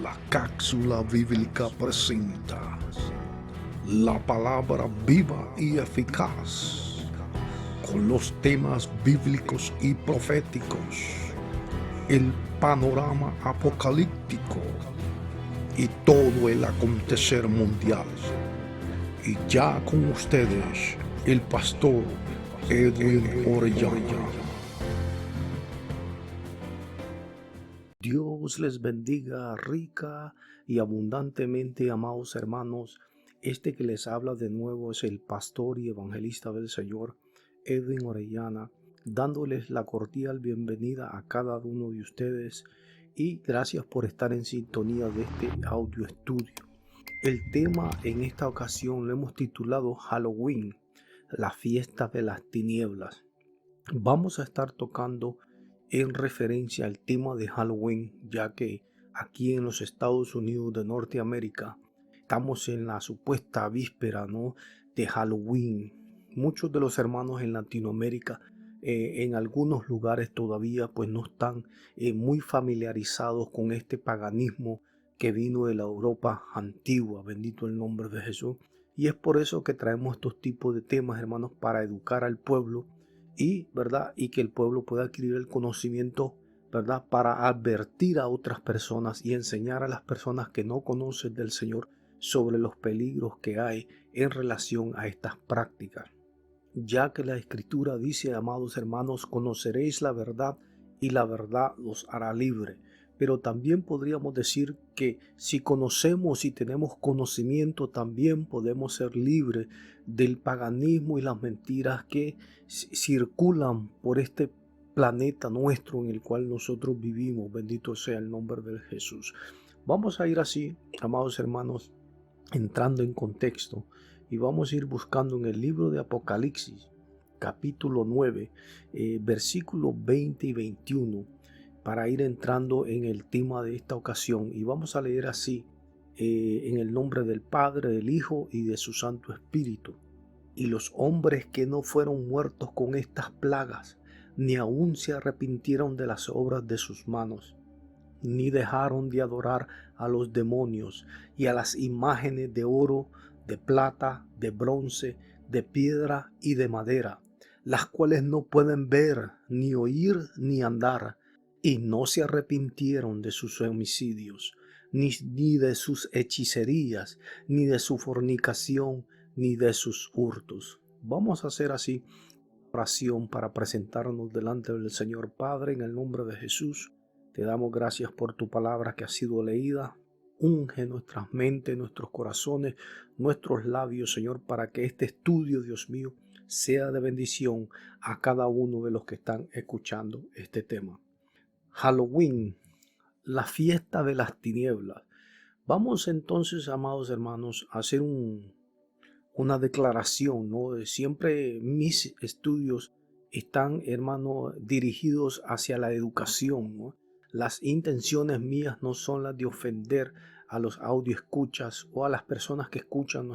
La cápsula bíblica presenta la palabra viva y eficaz con los temas bíblicos y proféticos, el panorama apocalíptico y todo el acontecer mundial. Y ya con ustedes, el pastor Edwin Orellana. Dios les bendiga rica y abundantemente, amados hermanos. Este que les habla de nuevo es el pastor y evangelista del Señor, Edwin Orellana, dándoles la cordial bienvenida a cada uno de ustedes y gracias por estar en sintonía de este audio estudio. El tema en esta ocasión lo hemos titulado Halloween, la fiesta de las tinieblas. Vamos a estar tocando en referencia al tema de Halloween, ya que aquí en los Estados Unidos de Norteamérica estamos en la supuesta víspera, ¿no?, de Halloween. Muchos de los hermanos en Latinoamérica, en algunos lugares todavía pues no están muy familiarizados con este paganismo que vino de la Europa antigua, bendito el nombre de Jesús. Y es por eso que traemos estos tipos de temas, hermanos, para educar al pueblo y que el pueblo pueda adquirir el conocimiento, ¿verdad?, para advertir a otras personas y enseñar a las personas que no conocen del Señor sobre los peligros que hay en relación a estas prácticas. Ya que la Escritura dice, amados hermanos, conoceréis la verdad y la verdad los hará libre. Pero también podríamos decir que si conocemos y tenemos conocimiento, también podemos ser libres del paganismo y las mentiras que circulan por este planeta nuestro en el cual nosotros vivimos. Bendito sea el nombre de Jesús. Vamos a ir así, amados hermanos, entrando en contexto, y vamos a ir buscando en el libro de Apocalipsis, capítulo 9, versículos 20 y 21, para ir entrando en el tema de esta ocasión. Y vamos a leer así, en el nombre del Padre, del Hijo y de su Santo Espíritu. Y los hombres que no fueron muertos con estas plagas, ni aun se arrepintieron de las obras de sus manos, ni dejaron de adorar a los demonios y a las imágenes de oro, de plata, de bronce, de piedra y de madera, las cuales no pueden ver, ni oír, ni andar, y no se arrepintieron de sus homicidios, ni de sus hechicerías, ni de su fornicación, ni de sus hurtos. Vamos a hacer así oración para presentarnos delante del Señor. Padre, en el nombre de Jesús, te damos gracias por tu palabra que ha sido leída. Unge nuestras mentes, nuestros corazones, nuestros labios, Señor, para que este estudio, Dios mío, sea de bendición a cada uno de los que están escuchando este tema. Halloween, la fiesta de las tinieblas. Vamos entonces, amados hermanos, a hacer una declaración, ¿no? Siempre mis estudios están, hermano, dirigidos hacia la educación, ¿no? Las intenciones mías no son las de ofender a los audioescuchas o a las personas que escuchan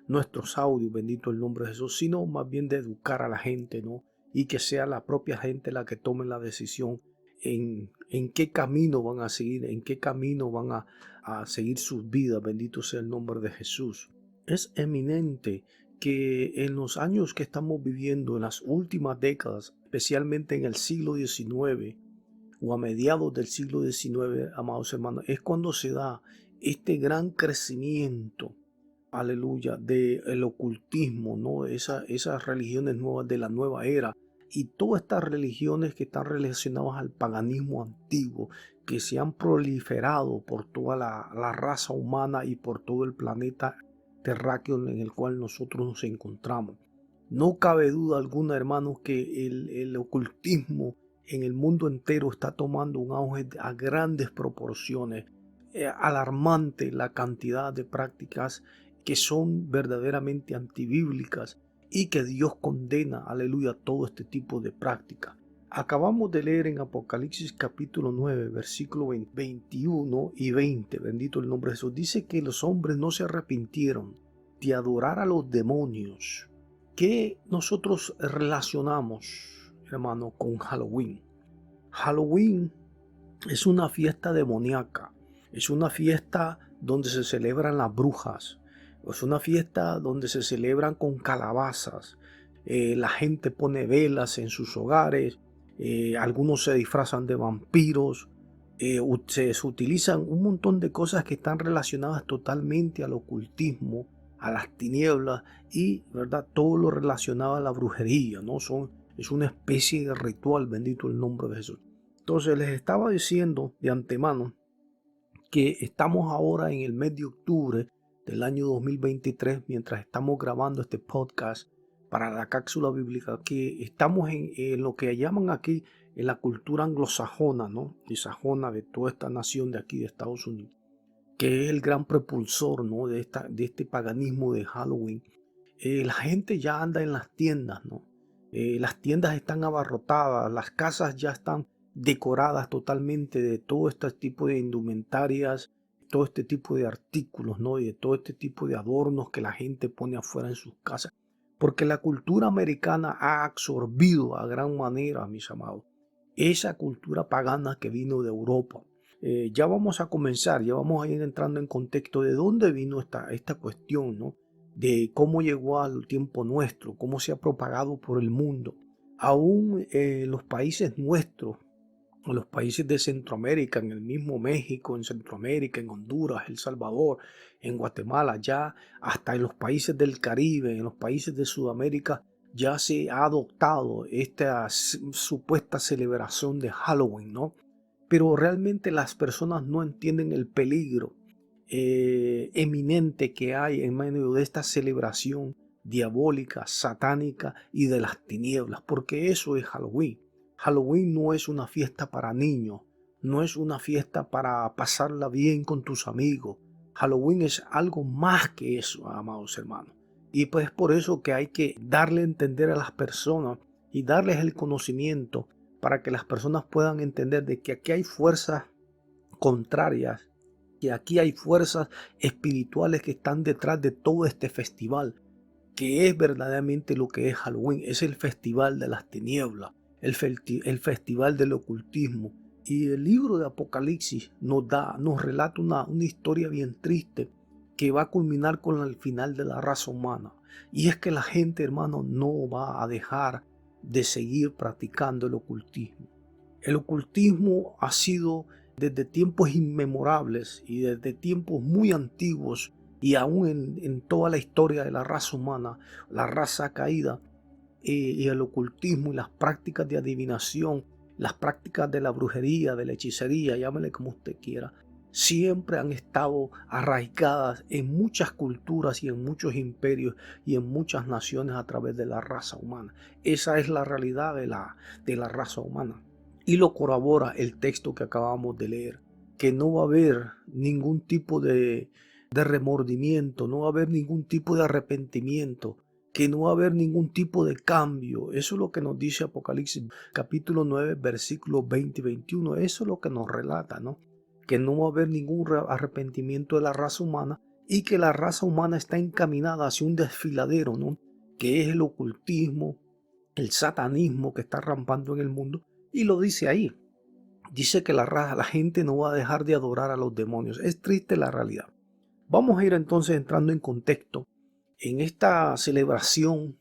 nuestros audios, bendito el nombre de Jesús, sino más bien de educar a la gente, ¿no? Y que sea la propia gente la que tome la decisión en qué camino van a seguir, en qué camino van a seguir sus vidas, bendito sea el nombre de Jesús. Es eminente que en los años que estamos viviendo, en las últimas décadas, especialmente en el siglo XIX o a mediados del siglo XIX, amados hermanos, es cuando se da este gran crecimiento, aleluya, del ocultismo, ¿no? Esas religiones nuevas de la nueva era y todas estas religiones que están relacionadas al paganismo antiguo, que se han proliferado por toda la raza humana y por todo el planeta terráqueo en el cual nosotros nos encontramos. No cabe duda alguna, hermanos, que el ocultismo en el mundo entero está tomando un auge a grandes proporciones. Alarmante la cantidad de prácticas que son verdaderamente antibíblicas y que Dios condena, aleluya, todo este tipo de prácticas. Acabamos de leer en Apocalipsis capítulo 9, versículo 21 y 20, bendito el nombre de Jesús. Dice que los hombres no se arrepintieron de adorar a los demonios. ¿Qué nosotros relacionamos, hermano, con Halloween? Halloween es una fiesta demoníaca. Es una fiesta donde se celebran las brujas. Es una fiesta donde se celebran con calabazas. La gente pone velas en sus hogares. Algunos se disfrazan de vampiros. Se utilizan un montón de cosas que están relacionadas totalmente al ocultismo, a las tinieblas y, ¿verdad?, todo lo relacionado a la brujería, ¿no? Es una especie de ritual, bendito el nombre de Jesús. Entonces les estaba diciendo de antemano que estamos ahora en el mes de octubre del año 2023, mientras estamos grabando este podcast para la cápsula bíblica, que estamos en lo que llaman aquí en la cultura anglosajona, ¿no? Y sajona de toda esta nación de aquí de Estados Unidos, que es el gran propulsor, ¿no?, de este paganismo de Halloween. La gente ya anda en las tiendas, ¿no? Las tiendas están abarrotadas, las casas ya están decoradas totalmente de todo este tipo de indumentarias, todo este tipo de artículos, ¿no? Y de todo este tipo de adornos que la gente pone afuera en sus casas. Porque la cultura americana ha absorbido a gran manera, mis amados, esa cultura pagana que vino de Europa. Ya vamos a comenzar, ya vamos a ir entrando en contexto de dónde vino esta cuestión, ¿no? De cómo llegó al tiempo nuestro, cómo se ha propagado por el mundo. Aún los países nuestros, los países de Centroamérica, en el mismo México, en Centroamérica, en Honduras, El Salvador, en Guatemala, ya hasta en los países del Caribe, en los países de Sudamérica, ya se ha adoptado esta supuesta celebración de Halloween, ¿no? Pero realmente las personas no entienden el peligro eminente que hay en medio de esta celebración diabólica, satánica y de las tinieblas, porque eso es Halloween. Halloween no es una fiesta para niños, no es una fiesta para pasarla bien con tus amigos. Halloween es algo más que eso, amados hermanos. Y pues por eso que hay que darle a entender a las personas y darles el conocimiento para que las personas puedan entender de que aquí hay fuerzas contrarias, que aquí hay fuerzas espirituales que están detrás de todo este festival, que es verdaderamente lo que es Halloween. Es el festival de las tinieblas, el festival del ocultismo. Y el libro de Apocalipsis nos relata una historia bien triste que va a culminar con el final de la raza humana. Y es que la gente, hermano, no va a dejar de seguir practicando el ocultismo. El ocultismo ha sido desde tiempos inmemorables y desde tiempos muy antiguos y aún en toda la historia de la raza humana, la raza caída, y el ocultismo y las prácticas de adivinación, las prácticas de la brujería, de la hechicería, llámele como usted quiera, siempre han estado arraigadas en muchas culturas y en muchos imperios y en muchas naciones a través de la raza humana. Esa es la realidad de la raza humana. Y lo corrobora el texto que acabamos de leer, que no va a haber ningún tipo de remordimiento, no va a haber ningún tipo de arrepentimiento, que no va a haber ningún tipo de cambio. Eso es lo que nos dice Apocalipsis capítulo 9, versículos 20 y 21. Eso es lo que nos relata, ¿no? Que no va a haber ningún arrepentimiento de la raza humana y que la raza humana está encaminada hacia un desfiladero, ¿no? Que es el ocultismo, el satanismo que está rampando en el mundo. Y lo dice ahí. Dice que la gente no va a dejar de adorar a los demonios. Es triste la realidad. Vamos a ir entonces entrando en contexto en esta celebración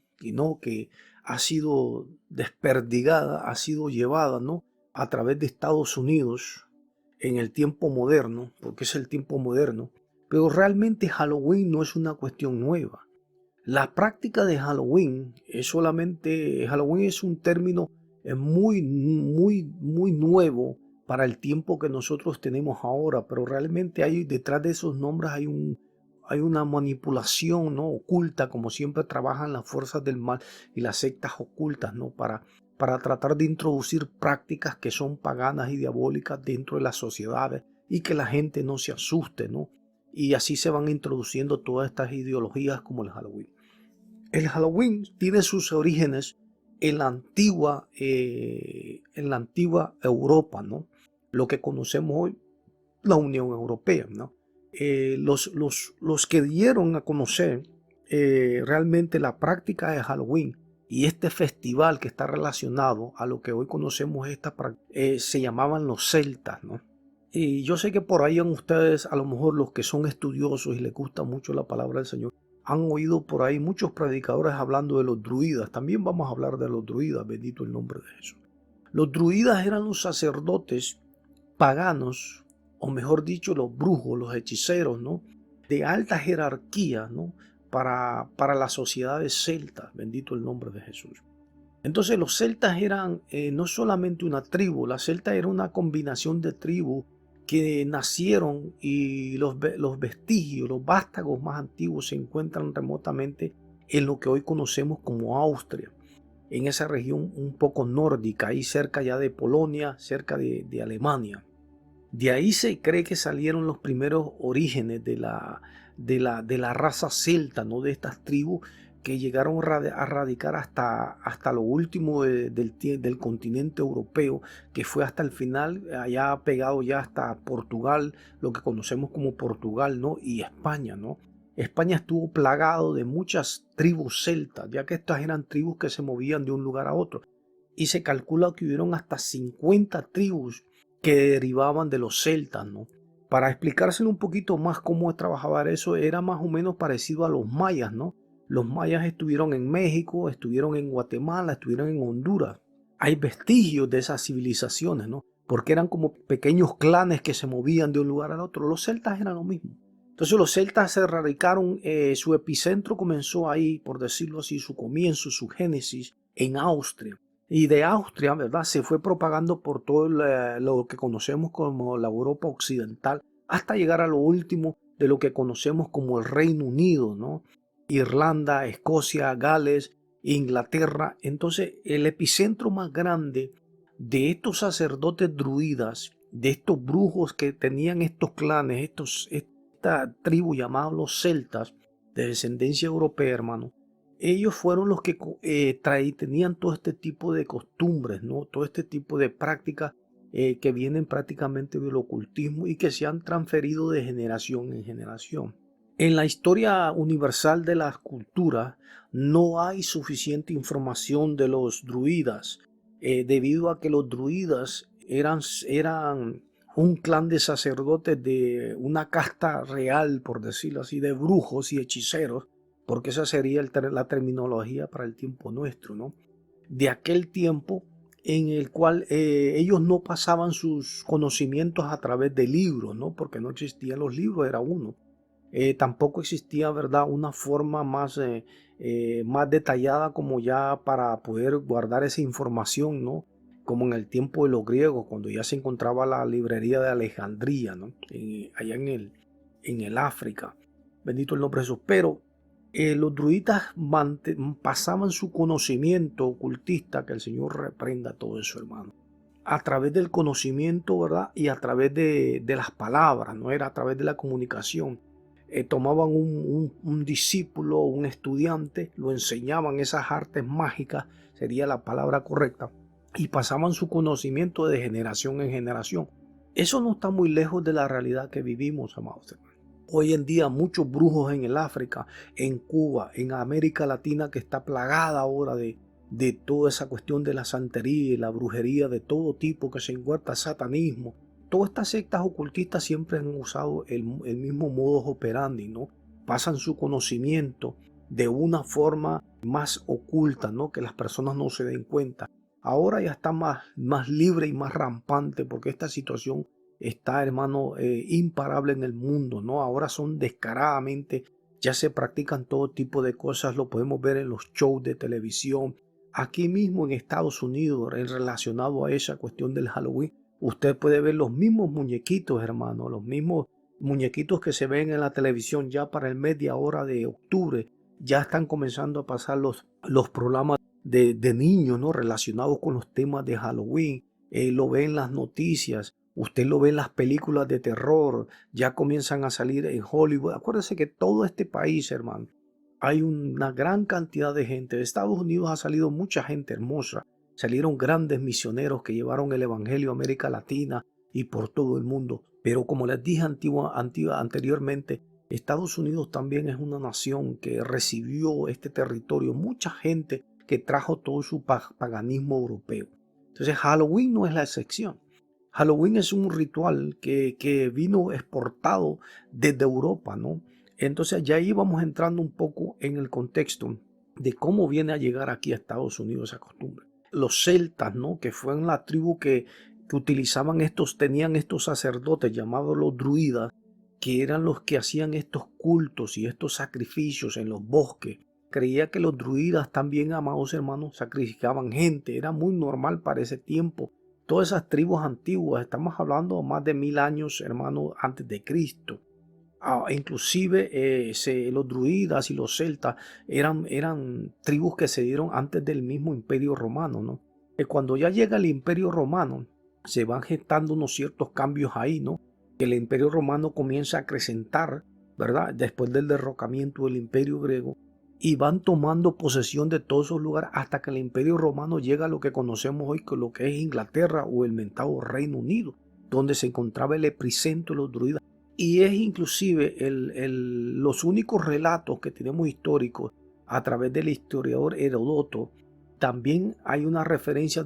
que ha sido desperdigada, ha sido llevada, ¿no?, a través de Estados Unidos en el tiempo moderno, porque es el tiempo moderno. Pero realmente Halloween no es una cuestión nueva. La práctica de Halloween Halloween es un término muy nuevo para el tiempo que nosotros tenemos ahora, pero realmente detrás de esos nombres hay una manipulación, ¿no?, oculta, como siempre trabajan las fuerzas del mal y las sectas ocultas, ¿no?, para tratar de introducir prácticas que son paganas y diabólicas dentro de las sociedades y que la gente no se asuste, ¿no? Y así se van introduciendo todas estas ideologías como el Halloween. El Halloween tiene sus orígenes en la antigua Europa, ¿no? Lo que conocemos hoy, la Unión Europea, ¿no? Los que dieron a conocer realmente la práctica de Halloween y este festival que está relacionado a lo que hoy conocemos se llamaban los celtas, ¿no? Y yo sé que por ahí en ustedes, a lo mejor los que son estudiosos y les gusta mucho la palabra del Señor, han oído por ahí muchos predicadores hablando de los druidas. También vamos a hablar de los druidas, bendito el nombre de Jesús. Los druidas eran los sacerdotes paganos, o mejor dicho, los brujos, los hechiceros, ¿no? De alta jerarquía, ¿no? Para las sociedades celtas, bendito el nombre de Jesús. Entonces los celtas eran no solamente una tribu, la celta era una combinación de tribus que nacieron, y los vestigios, los vástagos más antiguos se encuentran remotamente en lo que hoy conocemos como Austria, en esa región un poco nórdica, ahí cerca ya de Polonia, cerca de Alemania. De ahí se cree que salieron los primeros orígenes de la raza celta, ¿no? De estas tribus que llegaron a radicar hasta lo último del continente europeo, que fue hasta el final, allá pegado ya hasta Portugal, lo que conocemos como Portugal, ¿no? Y España, ¿no? España estuvo plagado de muchas tribus celtas, ya que estas eran tribus que se movían de un lugar a otro. Y se calcula que hubieron hasta 50 tribus que derivaban de los celtas, ¿no? Para explicárselo un poquito más cómo trabajaba eso, era más o menos parecido a los mayas, ¿no? Los mayas estuvieron en México, estuvieron en Guatemala, estuvieron en Honduras. Hay vestigios de esas civilizaciones, ¿no? Porque eran como pequeños clanes que se movían de un lugar al otro. Los celtas eran lo mismo. Entonces los celtas se radicaron, su epicentro comenzó ahí, por decirlo así, su comienzo, su génesis, en Austria. Y de Austria, ¿verdad? Se fue propagando por todo lo que conocemos como la Europa occidental, hasta llegar a lo último de lo que conocemos como el Reino Unido, ¿no? Irlanda, Escocia, Gales, Inglaterra. Entonces, el epicentro más grande de estos sacerdotes druidas, de estos brujos que tenían estos clanes, esta tribu llamada los celtas, de descendencia europea, hermano, ellos fueron los que tenían todo este tipo de costumbres, ¿no? Todo este tipo de prácticas que vienen prácticamente del ocultismo y que se han transferido de generación en generación. En la historia universal de las culturas no hay suficiente información de los druidas, debido a que los druidas eran un clan de sacerdotes de una casta real, por decirlo así, de brujos y hechiceros, porque esa sería la terminología para el tiempo nuestro, ¿no? De aquel tiempo en el cual ellos no pasaban sus conocimientos a través de libros, ¿no? Porque no existían los libros, era uno. Tampoco existía, ¿verdad?, una forma más detallada como ya para poder guardar esa información, ¿no? Como en el tiempo de los griegos, cuando ya se encontraba la librería de Alejandría, ¿no? Allá en el África. Bendito el nombre de Jesús. Pero los druidas pasaban su conocimiento ocultista, que el Señor reprenda todo eso, hermano, a través del conocimiento, ¿verdad? Y a través de las palabras, no era a través de la comunicación. Tomaban un discípulo, un estudiante, lo enseñaban esas artes mágicas, sería la palabra correcta, y pasaban su conocimiento de generación en generación. Eso no está muy lejos de la realidad que vivimos, amados hermanos. Hoy en día muchos brujos en el África, en Cuba, en América Latina, que está plagada ahora de toda esa cuestión de la santería y la brujería de todo tipo que se encuentra, satanismo. Todas estas sectas ocultistas siempre han usado el mismo modus operandi, ¿no? Pasan su conocimiento de una forma más oculta, ¿no? Que las personas no se den cuenta. Ahora ya está más libre y más rampante, porque esta situación está, hermano, imparable en el mundo, ¿no? Ahora son descaradamente, ya se practican todo tipo de cosas, lo podemos ver en los shows de televisión, aquí mismo en Estados Unidos, relacionado a esa cuestión del Halloween. Usted puede ver los mismos muñequitos, hermano, los mismos muñequitos que se ven en la televisión ya para el mes de ahora de octubre. Ya están comenzando a pasar los programas de niños, ¿no? Relacionados con los temas de Halloween. Lo ve en las noticias, usted lo ve en las películas de terror, ya comienzan a salir en Hollywood. Acuérdese que todo este país, hermano, hay una gran cantidad de gente. De Estados Unidos ha salido mucha gente hermosa. Salieron grandes misioneros que llevaron el evangelio a América Latina y por todo el mundo. Pero como les dije anteriormente, Estados Unidos también es una nación que recibió este territorio, mucha gente que trajo todo su paganismo europeo. Entonces Halloween no es la excepción. Halloween es un ritual que vino exportado desde Europa, ¿no? Entonces ya íbamos entrando un poco en el contexto de cómo viene a llegar aquí a Estados Unidos esa costumbre. Los celtas, ¿no? Que fueron la tribu que utilizaban tenían estos sacerdotes llamados los druidas, que eran los que hacían estos cultos y estos sacrificios en los bosques. Creía que los druidas también, amados hermanos, sacrificaban gente. Era muy normal para ese tiempo. Todas esas tribus antiguas, estamos hablando de más de 1000 años, hermanos, antes de Cristo. Inclusive los druidas y los celtas eran tribus que se dieron antes del mismo Imperio Romano, ¿no? Cuando ya llega el Imperio Romano, se van gestando unos ciertos cambios ahí, ¿no? Que el Imperio Romano comienza a acrecentar, ¿verdad? Después del derrocamiento del Imperio Griego, y van tomando posesión de todos esos lugares hasta que el Imperio Romano llega a lo que conocemos hoy como lo que es Inglaterra o el mentado Reino Unido, donde se encontraba el epicentro de los druidas. Y es inclusive los únicos relatos que tenemos históricos a través del historiador Heródoto. También hay una referencia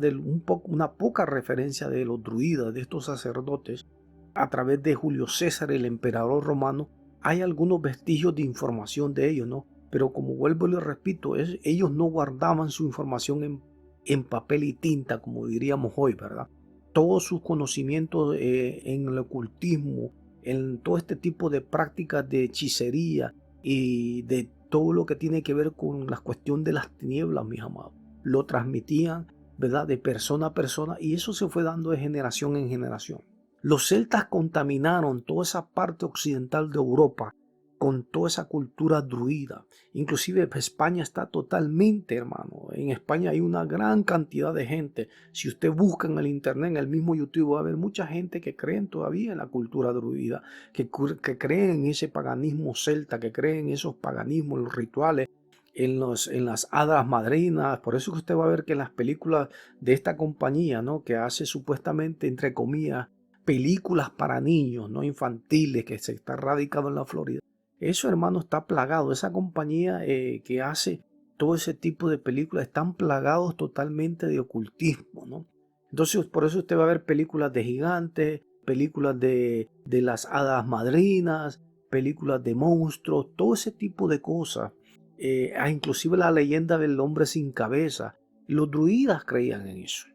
una poca referencia de los druidas, de estos sacerdotes, a través de Julio César, el emperador romano. Hay algunos vestigios de información de ellos, ¿no? Pero como vuelvo y les repito, ellos no guardaban su información en papel y tinta, como diríamos hoy, ¿verdad? Todos sus conocimientos en el ocultismo, en todo este tipo de prácticas de hechicería y de todo lo que tiene que ver con la cuestión de las tinieblas, mis amados, lo transmitían, ¿verdad?, de persona a persona, y eso se fue dando de generación en generación. Los celtas contaminaron toda esa parte occidental de Europa con toda esa cultura druida. Inclusive España está totalmente, hermano. En España hay una gran cantidad de gente. Si usted busca en el internet, en el mismo YouTube, va a ver mucha gente que creen todavía en la cultura druida, que creen en ese paganismo celta, que creen en esos paganismos, los rituales, en las hadas madrinas. Por eso que usted va a ver que en las películas de esta compañía, ¿no?, que hace supuestamente, entre comillas, películas para niños, no infantiles, que se está radicado en la Florida. Eso, hermano, está plagado. Esa compañía que hace todo ese tipo de películas están plagados totalmente de ocultismo, ¿no? Entonces, por eso usted va a ver películas de gigantes, películas de las hadas madrinas, películas de monstruos, todo ese tipo de cosas. Inclusive la leyenda del hombre sin cabeza. Los druidas creían en eso.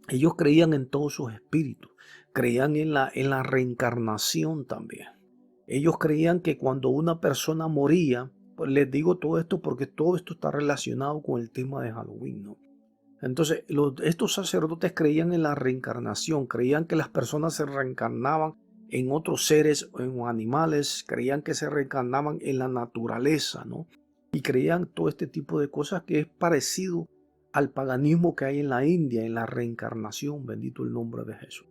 Ellos creían en todos sus espíritus, creían en la reencarnación también. Ellos creían que cuando una persona moría, pues les digo todo esto porque todo esto está relacionado con el tema de Halloween, ¿no? Entonces, estos sacerdotes creían en la reencarnación, creían que las personas se reencarnaban en otros seres, en animales, creían que se reencarnaban en la naturaleza, ¿no? Y creían todo este tipo de cosas que es parecido al paganismo que hay en la India, en la reencarnación, bendito el nombre de Jesús.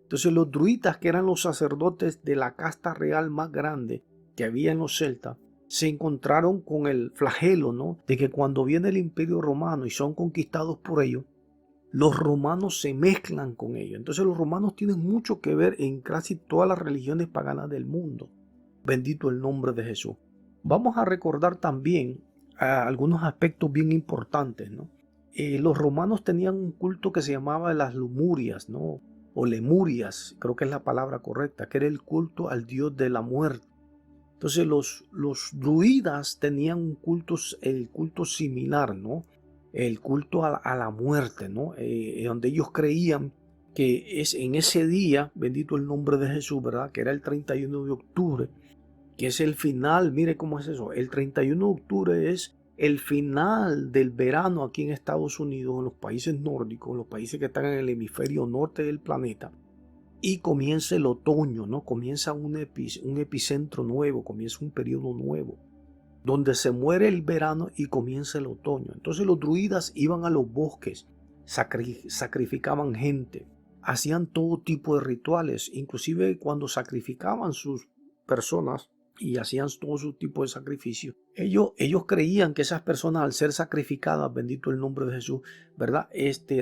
Entonces los druidas, que eran los sacerdotes de la casta real más grande que había en los celtas, se encontraron con el flagelo, ¿no?, de que cuando viene el Imperio Romano y son conquistados por ellos, los romanos se mezclan con ellos. Entonces los romanos tienen mucho que ver en casi todas las religiones paganas del mundo. Bendito el nombre de Jesús. Vamos a recordar también algunos aspectos bien importantes, ¿no? Los romanos tenían un culto que se llamaba las Lumurias, ¿no?, o Lemurias, creo que es la palabra correcta, que era el culto al dios de la muerte. Entonces los druidas tenían el culto similar, ¿no? El culto a la muerte, ¿no? Donde ellos creían que es en ese día, bendito el nombre de Jesús, ¿verdad?, que era el 31 de octubre, que es el final. Mire cómo es eso. El 31 de octubre es el final del verano aquí en Estados Unidos, en los países nórdicos, en los países que están en el hemisferio norte del planeta, y comienza el otoño, ¿no? Comienza un epicentro nuevo, comienza un periodo nuevo, donde se muere el verano y comienza el otoño. Entonces los druidas iban a los bosques, sacrificaban gente, hacían todo tipo de rituales, inclusive cuando sacrificaban sus personas y hacían todo su tipo de sacrificio. Ellos creían que esas personas, al ser sacrificadas, bendito el nombre de Jesús, ¿verdad?,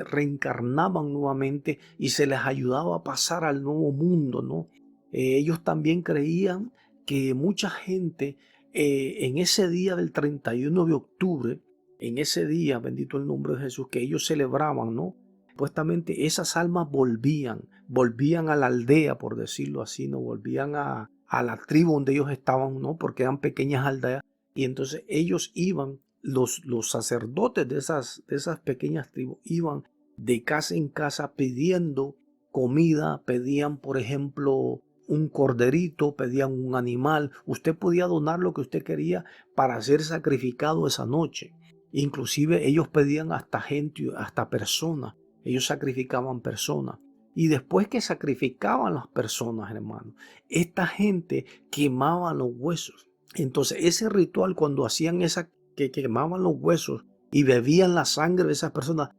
reencarnaban nuevamente y se les ayudaba a pasar al nuevo mundo, ¿no? Ellos también creían que mucha gente en ese día del 31 de octubre, en ese día, bendito el nombre de Jesús, que ellos celebraban, ¿no?, supuestamente esas almas volvían a la aldea, por decirlo así, no volvían a la tribu donde ellos estaban, ¿no? Porque eran pequeñas aldeas. Y entonces ellos iban, los sacerdotes de esas pequeñas tribus, iban de casa en casa pidiendo comida, pedían, por ejemplo, un corderito, pedían un animal. Usted podía donar lo que usted quería para ser sacrificado esa noche. Inclusive ellos pedían hasta gente, hasta personas. Ellos sacrificaban personas. Y después que sacrificaban las personas, hermano, esta gente quemaba los huesos. Entonces ese ritual, cuando hacían que quemaban los huesos y bebían la sangre de esas personas,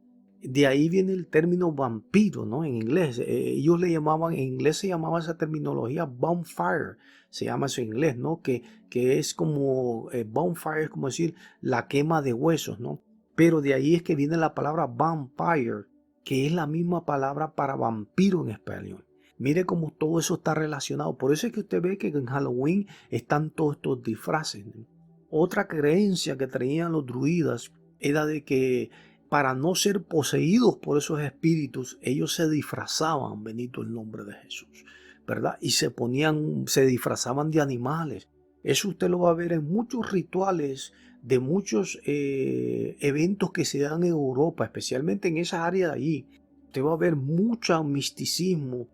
de ahí viene el término vampiro, ¿no? En inglés, ellos le llamaban, en inglés se llamaba esa terminología bonfire, se llama eso en inglés, ¿no? Que es como, bonfire es como decir la quema de huesos, ¿no? Pero de ahí es que viene la palabra vampire, que es la misma palabra para vampiro en español. Mire cómo todo eso está relacionado. Por eso es que usted ve que en Halloween están todos estos disfraces, ¿no? Otra creencia que traían los druidas era de que para no ser poseídos por esos espíritus, ellos se disfrazaban, bendito el nombre de Jesús, ¿verdad? Y se disfrazaban de animales. Eso usted lo va a ver en muchos rituales de muchos eventos que se dan en Europa, especialmente en esa área de allí. Usted va a ver mucho misticismo,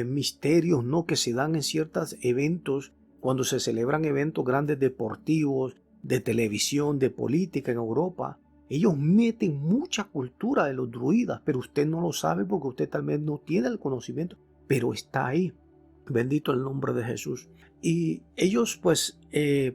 misterios, ¿no? Que se dan en ciertos eventos, cuando se celebran eventos grandes deportivos, de televisión, de política en Europa. Ellos meten mucha cultura de los druidas, pero usted no lo sabe porque usted tal vez no tiene el conocimiento, pero está ahí. Bendito el nombre de Jesús. Y ellos pues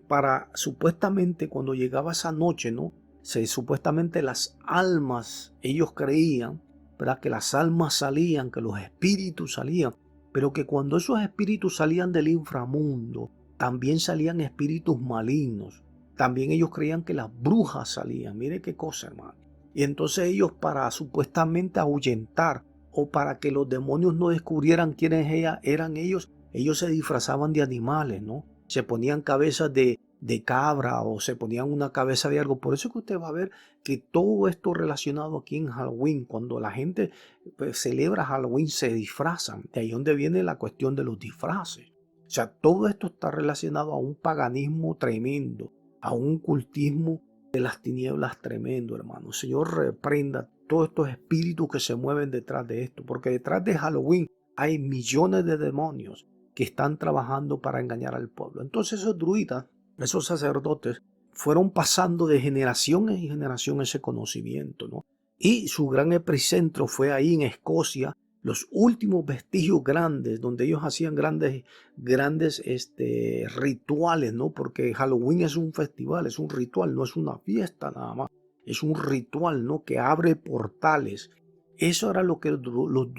para supuestamente cuando llegaba esa noche, ¿no? Supuestamente las almas, ellos creían, ¿verdad? Que las almas salían, que los espíritus salían, pero que cuando esos espíritus salían del inframundo, también salían espíritus malignos. También ellos creían que las brujas salían. Mire qué cosa, hermano. Y entonces ellos, para supuestamente ahuyentar o para que los demonios no descubrieran quiénes eran ellos se disfrazaban de animales, ¿no? Se ponían cabezas de cabra o se ponían una cabeza de algo. Por eso es que usted va a ver que todo esto relacionado aquí en Halloween, cuando la gente pues, celebra Halloween, se disfrazan. De ahí donde viene la cuestión de los disfraces. O sea, todo esto está relacionado a un paganismo tremendo, a un cultismo de las tinieblas tremendo, hermano. El Señor reprenda todos estos espíritus que se mueven detrás de esto, porque detrás de Halloween hay millones de demonios que están trabajando para engañar al pueblo. Entonces esos druidas, esos sacerdotes, fueron pasando de generación en generación ese conocimiento, ¿no? Y su gran epicentro fue ahí en Escocia, los últimos vestigios grandes, donde ellos hacían grandes rituales, ¿no? Porque Halloween es un festival, es un ritual, no es una fiesta nada más. Es un ritual, ¿no? Que abre portales. Eso era lo que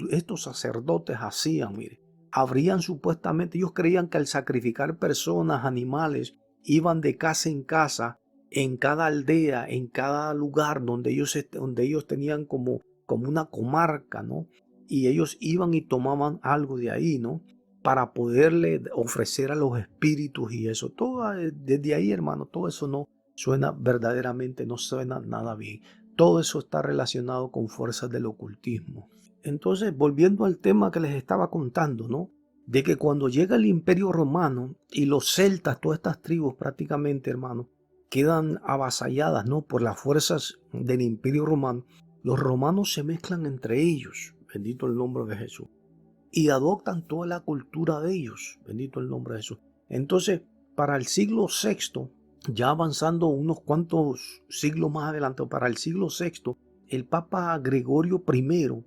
estos sacerdotes hacían, mire. Abrían supuestamente, ellos creían que al sacrificar personas, animales, iban de casa en casa, en cada aldea, en cada lugar donde ellos tenían como una comarca, ¿no? Y ellos iban y tomaban algo de ahí, ¿no? Para poderle ofrecer a los espíritus y eso. Todo desde ahí, hermano, todo eso no suena verdaderamente, no suena nada bien. Todo eso está relacionado con fuerzas del ocultismo. Entonces, volviendo al tema que les estaba contando, ¿no? De que cuando llega el Imperio Romano y los celtas, todas estas tribus prácticamente, hermano, quedan avasalladas, ¿no? Por las fuerzas del Imperio Romano, los romanos se mezclan entre ellos, bendito el nombre de Jesús, y adoptan toda la cultura de ellos, bendito el nombre de Jesús. Entonces, para el siglo VI, ya avanzando unos cuantos siglos más adelante, para el siglo VI, el Papa Gregorio I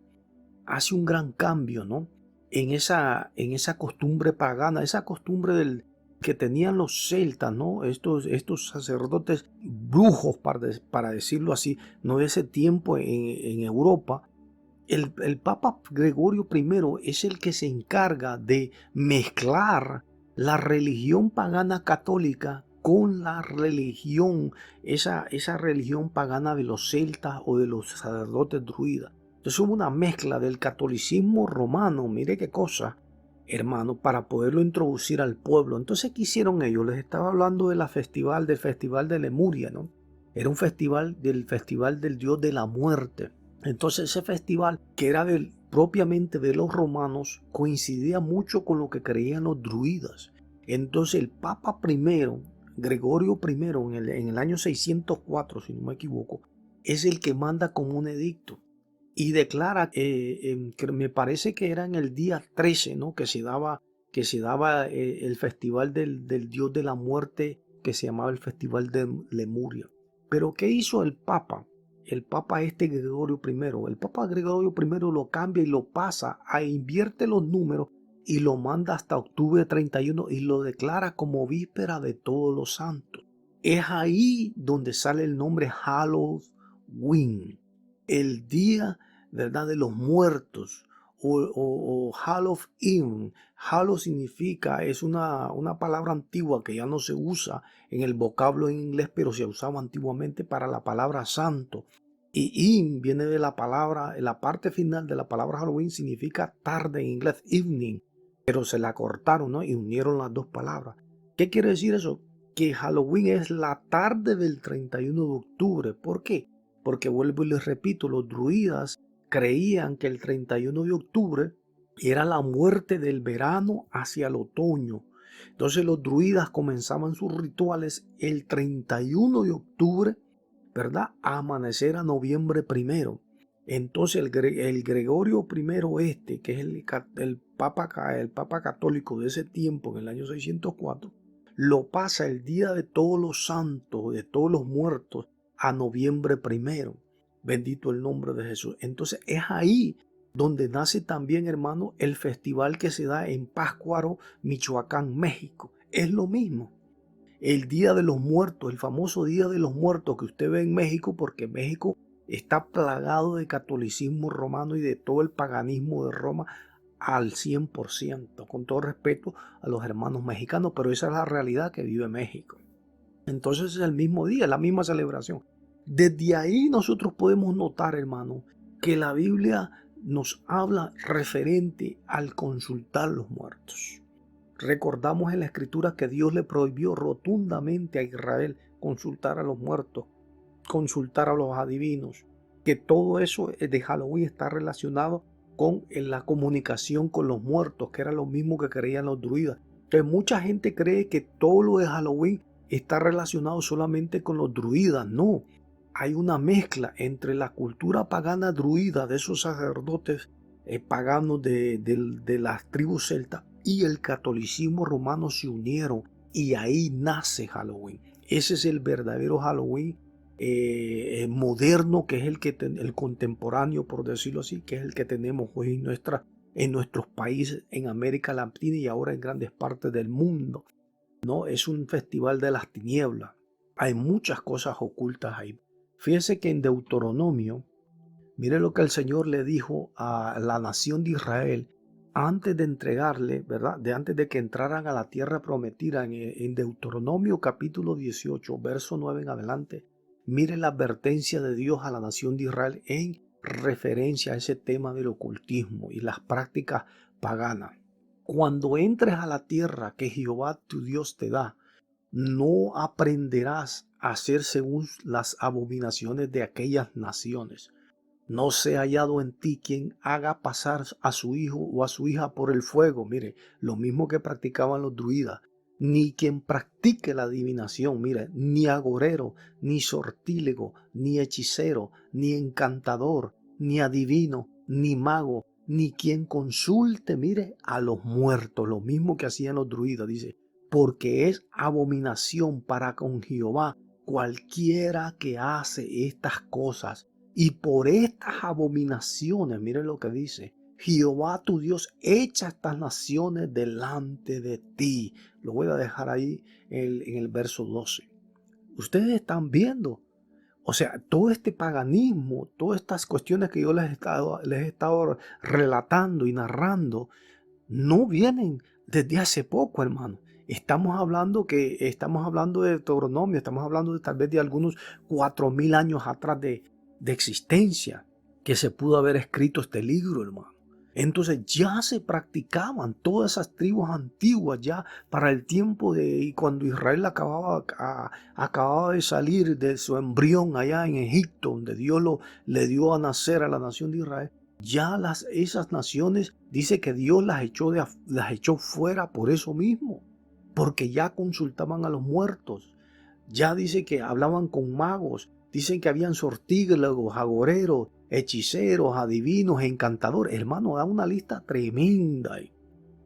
hace un gran cambio, ¿no? En esa costumbre pagana, esa costumbre que tenían los celtas, ¿no? Estos sacerdotes brujos, para decirlo así, no de ese tiempo en Europa. El Papa Gregorio I es el que se encarga de mezclar la religión pagana católica con la religión, esa religión pagana de los celtas o de los sacerdotes druidas. Entonces hubo una mezcla del catolicismo romano, mire qué cosa, hermano, para poderlo introducir al pueblo. Entonces, ¿qué hicieron ellos? Les estaba hablando del festival de Lemuria, ¿no? Era un festival del dios de la muerte. Entonces ese festival, que era propiamente de los romanos, coincidía mucho con lo que creían los druidas. Entonces el Papa primero, Gregorio I, en el año 604, si no me equivoco, es el que manda como un edicto y declara, que me parece que era en el día 13, ¿no? Que se daba el festival del dios de la muerte, que se llamaba el festival de Lemuria. Pero ¿qué hizo el Papa? El Papa Gregorio I. El Papa Gregorio I lo cambia y lo pasa, invierte los números y lo manda hasta octubre 31 y lo declara como víspera de todos los santos. Es ahí donde sale el nombre Halloween, el día, ¿verdad?, de los muertos, o Halloween. Hallow significa, es una palabra antigua que ya no se usa en el vocablo en inglés, pero se usaba antiguamente para la palabra santo. Y in viene de la palabra, la parte final de la palabra Halloween significa tarde en inglés, evening, pero se la cortaron, ¿no? Y unieron las dos palabras. ¿Qué quiere decir eso? Que Halloween es la tarde del 31 de octubre. ¿Por qué? Porque vuelvo y les repito, los druidas creían que el 31 de octubre era la muerte del verano hacia el otoño. Entonces los druidas comenzaban sus rituales el 31 de octubre, ¿verdad?, a amanecer a noviembre primero. Entonces el Gregorio I, que es el Papa católico de ese tiempo, en el año 604, lo pasa el día de todos los santos, de todos los muertos, a noviembre primero. Bendito el nombre de Jesús. Entonces es ahí donde nace también, hermano, el festival que se da en Pátzcuaro, Michoacán, México. Es lo mismo. El Día de los Muertos, el famoso Día de los Muertos que usted ve en México, porque México está plagado de catolicismo romano y de todo el paganismo de Roma al 100%, con todo respeto a los hermanos mexicanos, pero esa es la realidad que vive México. Entonces es el mismo día, la misma celebración. Desde ahí nosotros podemos notar, hermano, que la Biblia nos habla referente al consultar los muertos. Recordamos en la Escritura que Dios le prohibió rotundamente a Israel consultar a los muertos, consultar a los adivinos, que todo eso de Halloween está relacionado con la comunicación con los muertos, que era lo mismo que creían los druidas. Entonces mucha gente cree que todo lo de Halloween está relacionado solamente con los druidas. No, hay una mezcla entre la cultura pagana druida de esos sacerdotes paganos de las tribus celtas y el catolicismo romano se unieron y ahí nace Halloween. Ese es el verdadero Halloween moderno, que es el contemporáneo, por decirlo así, que es el que tenemos hoy en nuestros países, en América Latina y ahora en grandes partes del mundo. No, es un festival de las tinieblas. Hay muchas cosas ocultas ahí. Fíjense que en Deuteronomio, mire lo que el Señor le dijo a la nación de Israel antes de entregarle, ¿verdad? Antes de que entraran a la tierra prometida, en Deuteronomio capítulo 18, verso 9 en adelante. Mire la advertencia de Dios a la nación de Israel en referencia a ese tema del ocultismo y las prácticas paganas. Cuando entres a la tierra que Jehová tu Dios te da, no aprenderás a hacer según las abominaciones de aquellas naciones. No sea hallado en ti quien haga pasar a su hijo o a su hija por el fuego. Mire, lo mismo que practicaban los druidas. Ni quien practique la adivinación, mire, ni agorero, ni sortílego, ni hechicero, ni encantador, ni adivino, ni mago, ni quien consulte, mire, a los muertos. Lo mismo que hacían los druidas, dice, porque es abominación para con Jehová cualquiera que hace estas cosas. Y por estas abominaciones, miren lo que dice, Jehová tu Dios echa estas naciones delante de ti. Lo voy a dejar ahí en el verso 12. Ustedes están viendo, o sea, todo este paganismo, todas estas cuestiones que yo les he estado relatando y narrando, no vienen desde hace poco, hermano. Estamos hablando de Deuteronomio, estamos hablando de tal vez de algunos 4000 años atrás de existencia que se pudo haber escrito este libro, hermano. Entonces ya se practicaban todas esas tribus antiguas ya para el tiempo y cuando Israel acababa de salir de su embrión allá en Egipto, donde Dios le dio a nacer a la nación de Israel. Ya esas naciones, dice que Dios las echó fuera por eso mismo, porque ya consultaban a los muertos. Ya dice que hablaban con magos, dicen que habían sortílegos, agoreros, hechiceros, adivinos, encantadores. Hermano, da una lista tremenda.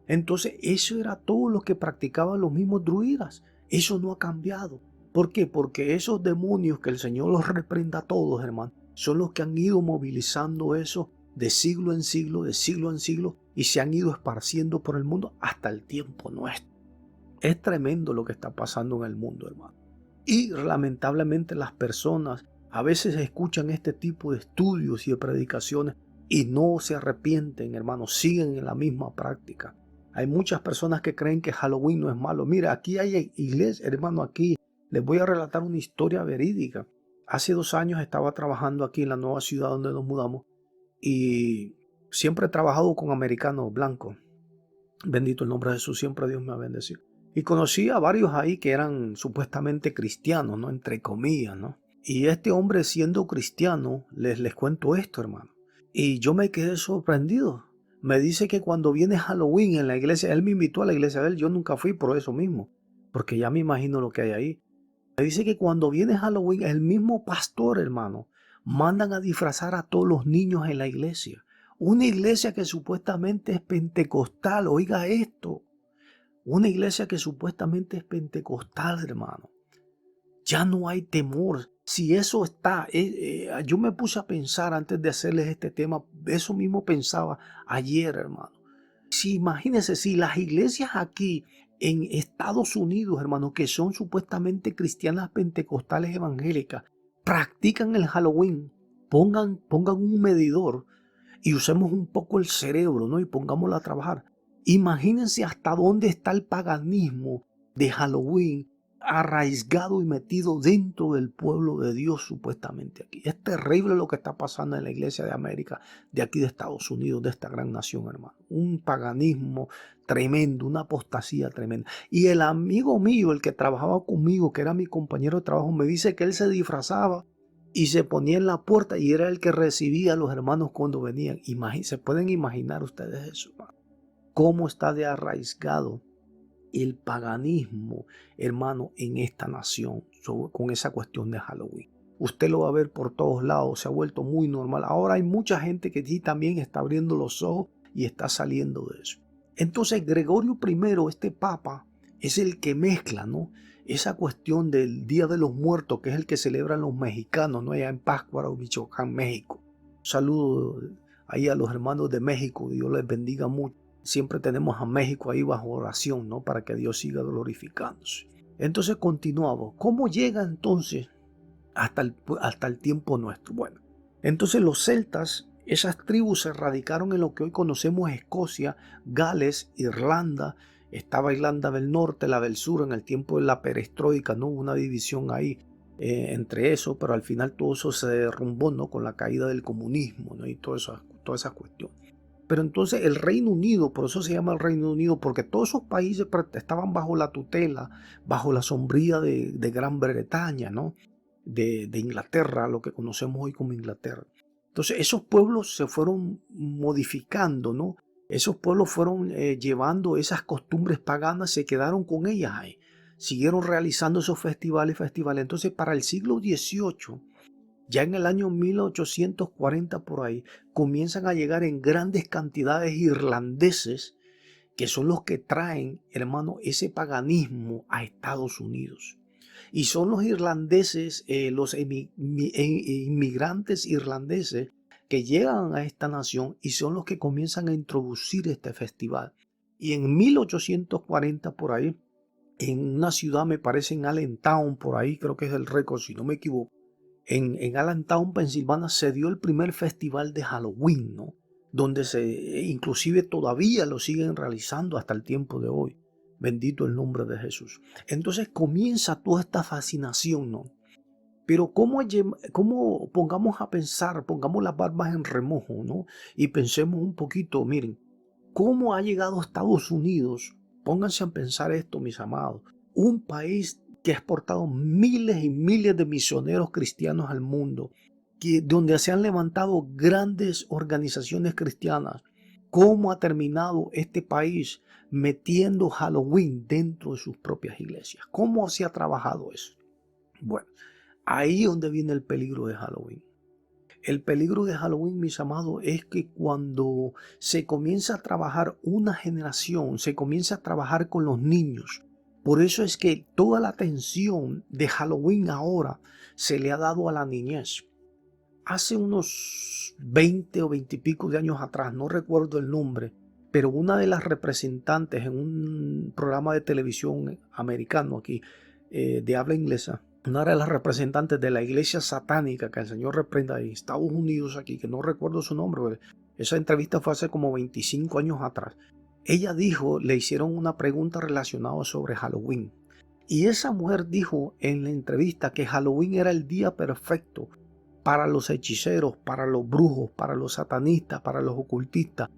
Entonces, eso era todo lo que practicaban los mismos druidas. Eso no ha cambiado. ¿Por qué? Porque esos demonios, que el Señor los reprenda a todos, hermano, son los que han ido movilizando eso de siglo en siglo, de siglo en siglo, y se han ido esparciendo por el mundo hasta el tiempo nuestro. Es tremendo lo que está pasando en el mundo, hermano. Y lamentablemente las personas a veces escuchan este tipo de estudios y de predicaciones y no se arrepienten, hermanos, siguen en la misma práctica. Hay muchas personas que creen que Halloween no es malo. Mira, aquí hay iglesia, hermano, aquí les voy a relatar una historia verídica. Hace 2 años estaba trabajando aquí en la nueva ciudad donde nos mudamos y siempre he trabajado con americanos blancos. Bendito el nombre de Jesús, siempre Dios me ha bendecido. Y conocí a varios ahí que eran supuestamente cristianos, ¿no? Entre comillas, ¿no? Y este hombre siendo cristiano, les cuento esto, hermano. Y yo me quedé sorprendido. Me dice que cuando viene Halloween en la iglesia, él me invitó a la iglesia de él, yo nunca fui por eso mismo, porque ya me imagino lo que hay ahí. Me dice que cuando viene Halloween, el mismo pastor, hermano, mandan a disfrazar a todos los niños en la iglesia. Una iglesia que supuestamente es pentecostal, oiga esto. Una iglesia que supuestamente es pentecostal, hermano. Ya no hay temor. Si eso está, yo me puse a pensar antes de hacerles este tema, eso mismo pensaba ayer, hermano. Si imagínense, si las iglesias aquí en Estados Unidos, hermano, que son supuestamente cristianas pentecostales evangélicas, practican el Halloween, pongan un medidor y usemos un poco el cerebro, ¿no? Y pongámoslo a trabajar. Imagínense hasta dónde está el paganismo de Halloween arraigado y metido dentro del pueblo de Dios supuestamente aquí. Es terrible lo que está pasando en la iglesia de América, de aquí de Estados Unidos, de esta gran nación, hermano. Un paganismo tremendo, una apostasía tremenda. Y el amigo mío, el que trabajaba conmigo, que era mi compañero de trabajo, me dice que él se disfrazaba y se ponía en la puerta y era el que recibía a los hermanos cuando venían. ¿Se pueden imaginar ustedes eso, hermano? ¿Cómo está de arraigado el paganismo, hermano, en esta nación con esa cuestión de Halloween? Usted lo va a ver por todos lados, se ha vuelto muy normal. Ahora hay mucha gente que sí también está abriendo los ojos y está saliendo de eso. Entonces Gregorio I, este papa, es el que mezcla, ¿no? Esa cuestión del Día de los Muertos, que es el que celebran los mexicanos, ¿no? Allá en Pátzcuaro, Michoacán, México. Un saludo ahí a los hermanos de México, Dios les bendiga mucho. Siempre tenemos a México ahí bajo oración, ¿no? Para que Dios siga glorificándose. Entonces continuamos. ¿Cómo llega entonces hasta el tiempo nuestro? Bueno, entonces los celtas, esas tribus se radicaron en lo que hoy conocemos Escocia, Gales, Irlanda. Estaba Irlanda del Norte, la del Sur, en el tiempo de la perestroika, ¿no? Hubo una división ahí entre eso, pero al final todo eso se derrumbó, ¿no? Con la caída del comunismo, ¿no? Y todas esas cuestiones. Pero entonces el Reino Unido, por eso se llama el Reino Unido, porque todos esos países estaban bajo la tutela, bajo la sombría de Gran Bretaña, ¿no? De Inglaterra, lo que conocemos hoy como Inglaterra. Entonces esos pueblos se fueron modificando, ¿no? Esos pueblos fueron llevando esas costumbres paganas, se quedaron con ellas ahí. Siguieron realizando esos festivales. Entonces para el siglo XVIII, ya en el año 1840 por ahí, comienzan a llegar en grandes cantidades irlandeses, que son los que traen, hermano, ese paganismo a Estados Unidos. Y son los irlandeses, los inmigrantes irlandeses que llegan a esta nación y son los que comienzan a introducir este festival. Y en 1840 por ahí, en una ciudad, me parece en Allentown, por ahí creo que es el récord, si no me equivoco, en Allentown, Pensilvania, se dio el primer festival de Halloween, ¿no? Donde inclusive todavía lo siguen realizando hasta el tiempo de hoy. Bendito el nombre de Jesús. Entonces comienza toda esta fascinación, ¿no? Pero cómo pongamos a pensar, pongamos las barbas en remojo, ¿no? Y pensemos un poquito, miren, ¿cómo ha llegado Estados Unidos? Pónganse a pensar esto, mis amados. Un país que ha exportado miles y miles de misioneros cristianos al mundo, donde se han levantado grandes organizaciones cristianas. ¿Cómo ha terminado este país metiendo Halloween dentro de sus propias iglesias? ¿Cómo se ha trabajado eso? Bueno, ahí es donde viene el peligro de Halloween. El peligro de Halloween, mis amados, es que cuando se comienza a trabajar una generación, se comienza a trabajar con los niños. Por eso es que toda la atención de Halloween ahora se le ha dado a la niñez. Hace unos 20 o 20 y pico de años atrás, no recuerdo el nombre, pero una de las representantes en un programa de televisión americano aquí, de habla inglesa, una de las representantes de la iglesia satánica, que el Señor reprenda en Estados Unidos aquí, que no recuerdo su nombre, pero esa entrevista fue hace como 25 años atrás. Ella dijo, le hicieron una pregunta relacionada sobre Halloween. Y esa mujer dijo en la entrevista que Halloween era el día perfecto para los hechiceros, para los brujos, para los satanistas, para los ocultistas.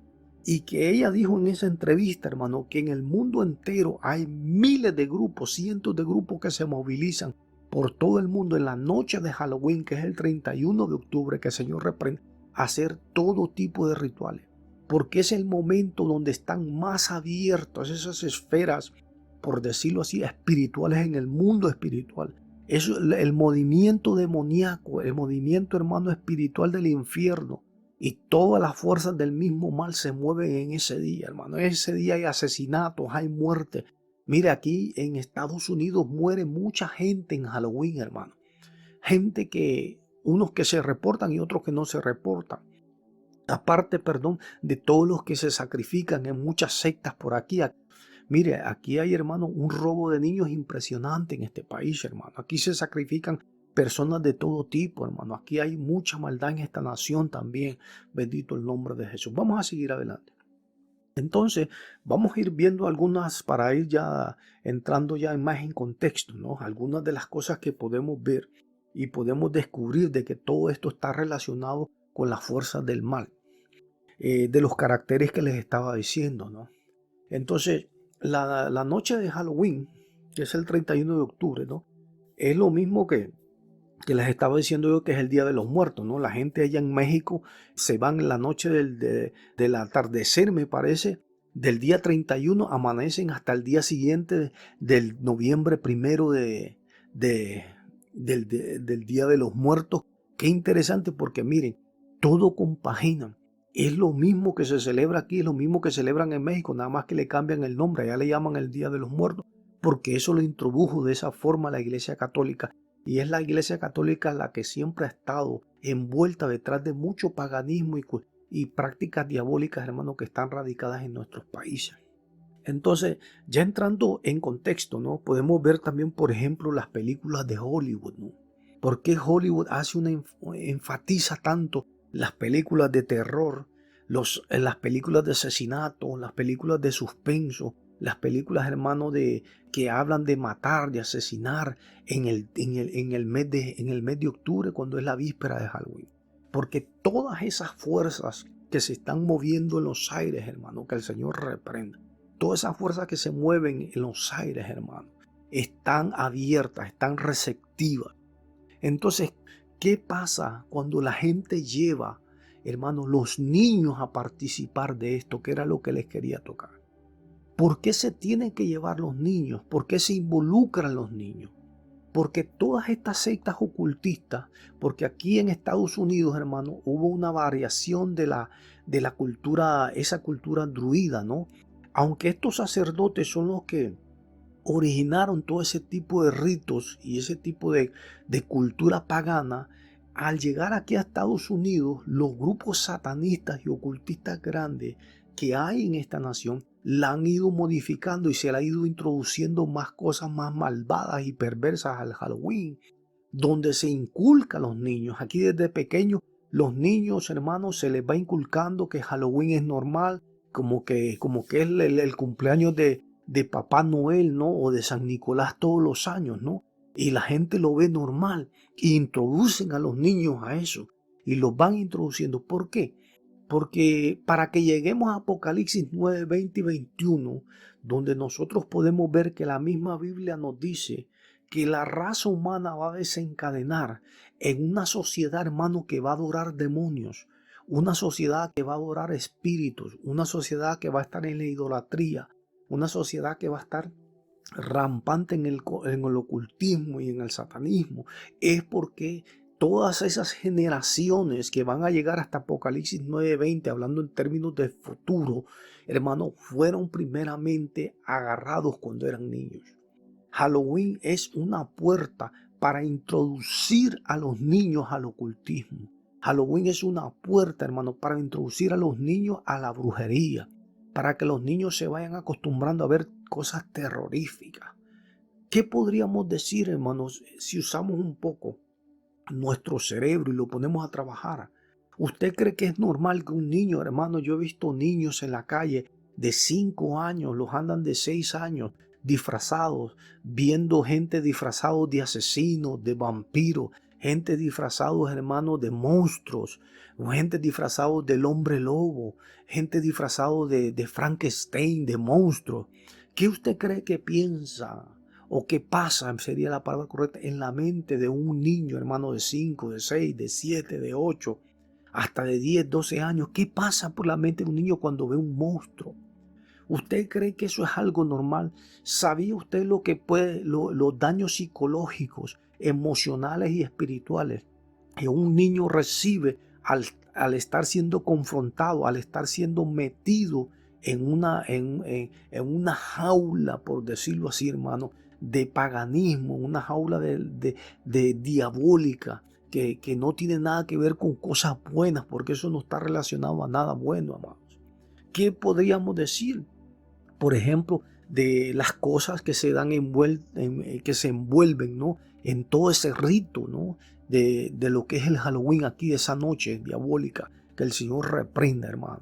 Y que ella dijo en esa entrevista, hermano, que en el mundo entero hay miles de grupos, cientos de grupos que se movilizan por todo el mundo en la noche de Halloween, que es el 31 de octubre, que el Señor reprende, a hacer todo tipo de rituales. Porque es el momento donde están más abiertas esas esferas, por decirlo así, espirituales en el mundo espiritual. Es el movimiento demoníaco, el movimiento, hermano, espiritual del infierno. Y todas las fuerzas del mismo mal se mueven en ese día, hermano. En ese día hay asesinatos, hay muerte. Mire, aquí en Estados Unidos muere mucha gente en Halloween, hermano. Gente que, unos que se reportan y otros que no se reportan. Aparte, perdón, de todos los que se sacrifican en muchas sectas por aquí. Mire, aquí hay, hermano, un robo de niños impresionante en este país, hermano. Aquí se sacrifican personas de todo tipo, hermano. Aquí hay mucha maldad en esta nación también. Bendito el nombre de Jesús. Vamos a seguir adelante. Entonces, vamos a ir viendo algunas para ir ya entrando ya más en contexto, ¿no? Algunas de las cosas que podemos ver y podemos descubrir de que todo esto está relacionado con las fuerzas del mal, de los caracteres que les estaba diciendo, ¿no? Entonces, la noche de Halloween, que es el 31 de octubre, ¿no? Es lo mismo que les estaba diciendo yo, que es el Día de los Muertos, ¿no? La gente allá en México se van en la noche del atardecer, me parece, del día 31, amanecen hasta el día siguiente del noviembre primero del Día de los Muertos. Qué interesante, porque miren, todo compagina. Es lo mismo que se celebra aquí, es lo mismo que celebran en México, nada más que le cambian el nombre, allá le llaman el Día de los Muertos, porque eso lo introdujo de esa forma la Iglesia Católica. Y es la Iglesia Católica la que siempre ha estado envuelta detrás de mucho paganismo y prácticas diabólicas, hermanos, que están radicadas en nuestros países. Entonces, ya entrando en contexto, ¿no? Podemos ver también, por ejemplo, las películas de Hollywood, ¿no? ¿Por qué Hollywood enfatiza tanto las películas de terror, las películas de asesinato, las películas de suspenso, las películas, hermano, que hablan de matar, de asesinar en el mes de octubre, cuando es la víspera de Halloween? Porque todas esas fuerzas que se están moviendo en los aires, hermano, que el Señor reprenda, todas esas fuerzas que se mueven en los aires, hermano, están abiertas, están receptivas. Entonces, ¿qué pasa cuando la gente lleva, hermano, los niños a participar de esto, que era lo que les quería tocar? ¿Por qué se tienen que llevar los niños? ¿Por qué se involucran los niños? Porque todas estas sectas ocultistas, porque aquí en Estados Unidos, hermano, hubo una variación de la cultura, esa cultura druida, ¿no? Aunque estos sacerdotes son los que originaron todo ese tipo de ritos y ese tipo de cultura pagana, al llegar aquí a Estados Unidos, los grupos satanistas y ocultistas grandes que hay en esta nación la han ido modificando y se le ha ido introduciendo más cosas más malvadas y perversas al Halloween, donde se inculca a los niños. Aquí desde pequeños, los niños, hermanos, se les va inculcando que Halloween es normal, como que es el cumpleaños de Papá Noel, ¿no? O de San Nicolás todos los años, ¿no? y la gente lo ve normal y introducen a los niños a eso y los van introduciendo. ¿Por qué? Porque para que lleguemos a Apocalipsis 9, 20 y 21, donde nosotros podemos ver que la misma Biblia nos dice que la raza humana va a desencadenar en una sociedad, hermano, que va a adorar demonios, una sociedad que va a adorar espíritus, una sociedad que va a estar en la idolatría, una sociedad que va a estar rampante en el ocultismo y en el satanismo, es porque todas esas generaciones que van a llegar hasta Apocalipsis 9:20, hablando en términos de futuro, hermano, fueron primeramente agarrados cuando eran niños. Halloween es una puerta para introducir a los niños al ocultismo. Halloween es una puerta, hermano, para introducir a los niños a la brujería, para que los niños se vayan acostumbrando a ver cosas terroríficas. ¿Qué podríamos decir, hermanos, si usamos un poco nuestro cerebro y lo ponemos a trabajar? ¿Usted cree que es normal que un niño, hermano, yo he visto niños en la calle de 5 años, los andan de 6 años, disfrazados, viendo gente disfrazados de asesinos, de vampiros, gente disfrazados, hermanos, de monstruos, gente disfrazados del hombre lobo, gente disfrazados de Frankenstein, de monstruos? ¿Qué usted cree que piensa o qué pasa, sería la palabra correcta, en la mente de un niño, hermano, de 5, de 6, de 7, de 8, hasta de 10, 12 años? ¿Qué pasa por la mente de un niño cuando ve un monstruo? ¿Usted cree que eso es algo normal? ¿Sabía usted lo que los daños psicológicos, emocionales y espirituales que un niño recibe al estar siendo confrontado, al estar siendo metido en una jaula, por decirlo así, hermano, de paganismo, una jaula de diabólica, que no tiene nada que ver con cosas buenas, porque eso no está relacionado a nada bueno, amados? ¿Qué podríamos decir, por ejemplo, de las cosas que se dan que se envuelven, ¿no?, en todo ese rito, ¿no?, de lo que es el Halloween aquí, de esa noche diabólica? Que el Señor reprenda, hermano.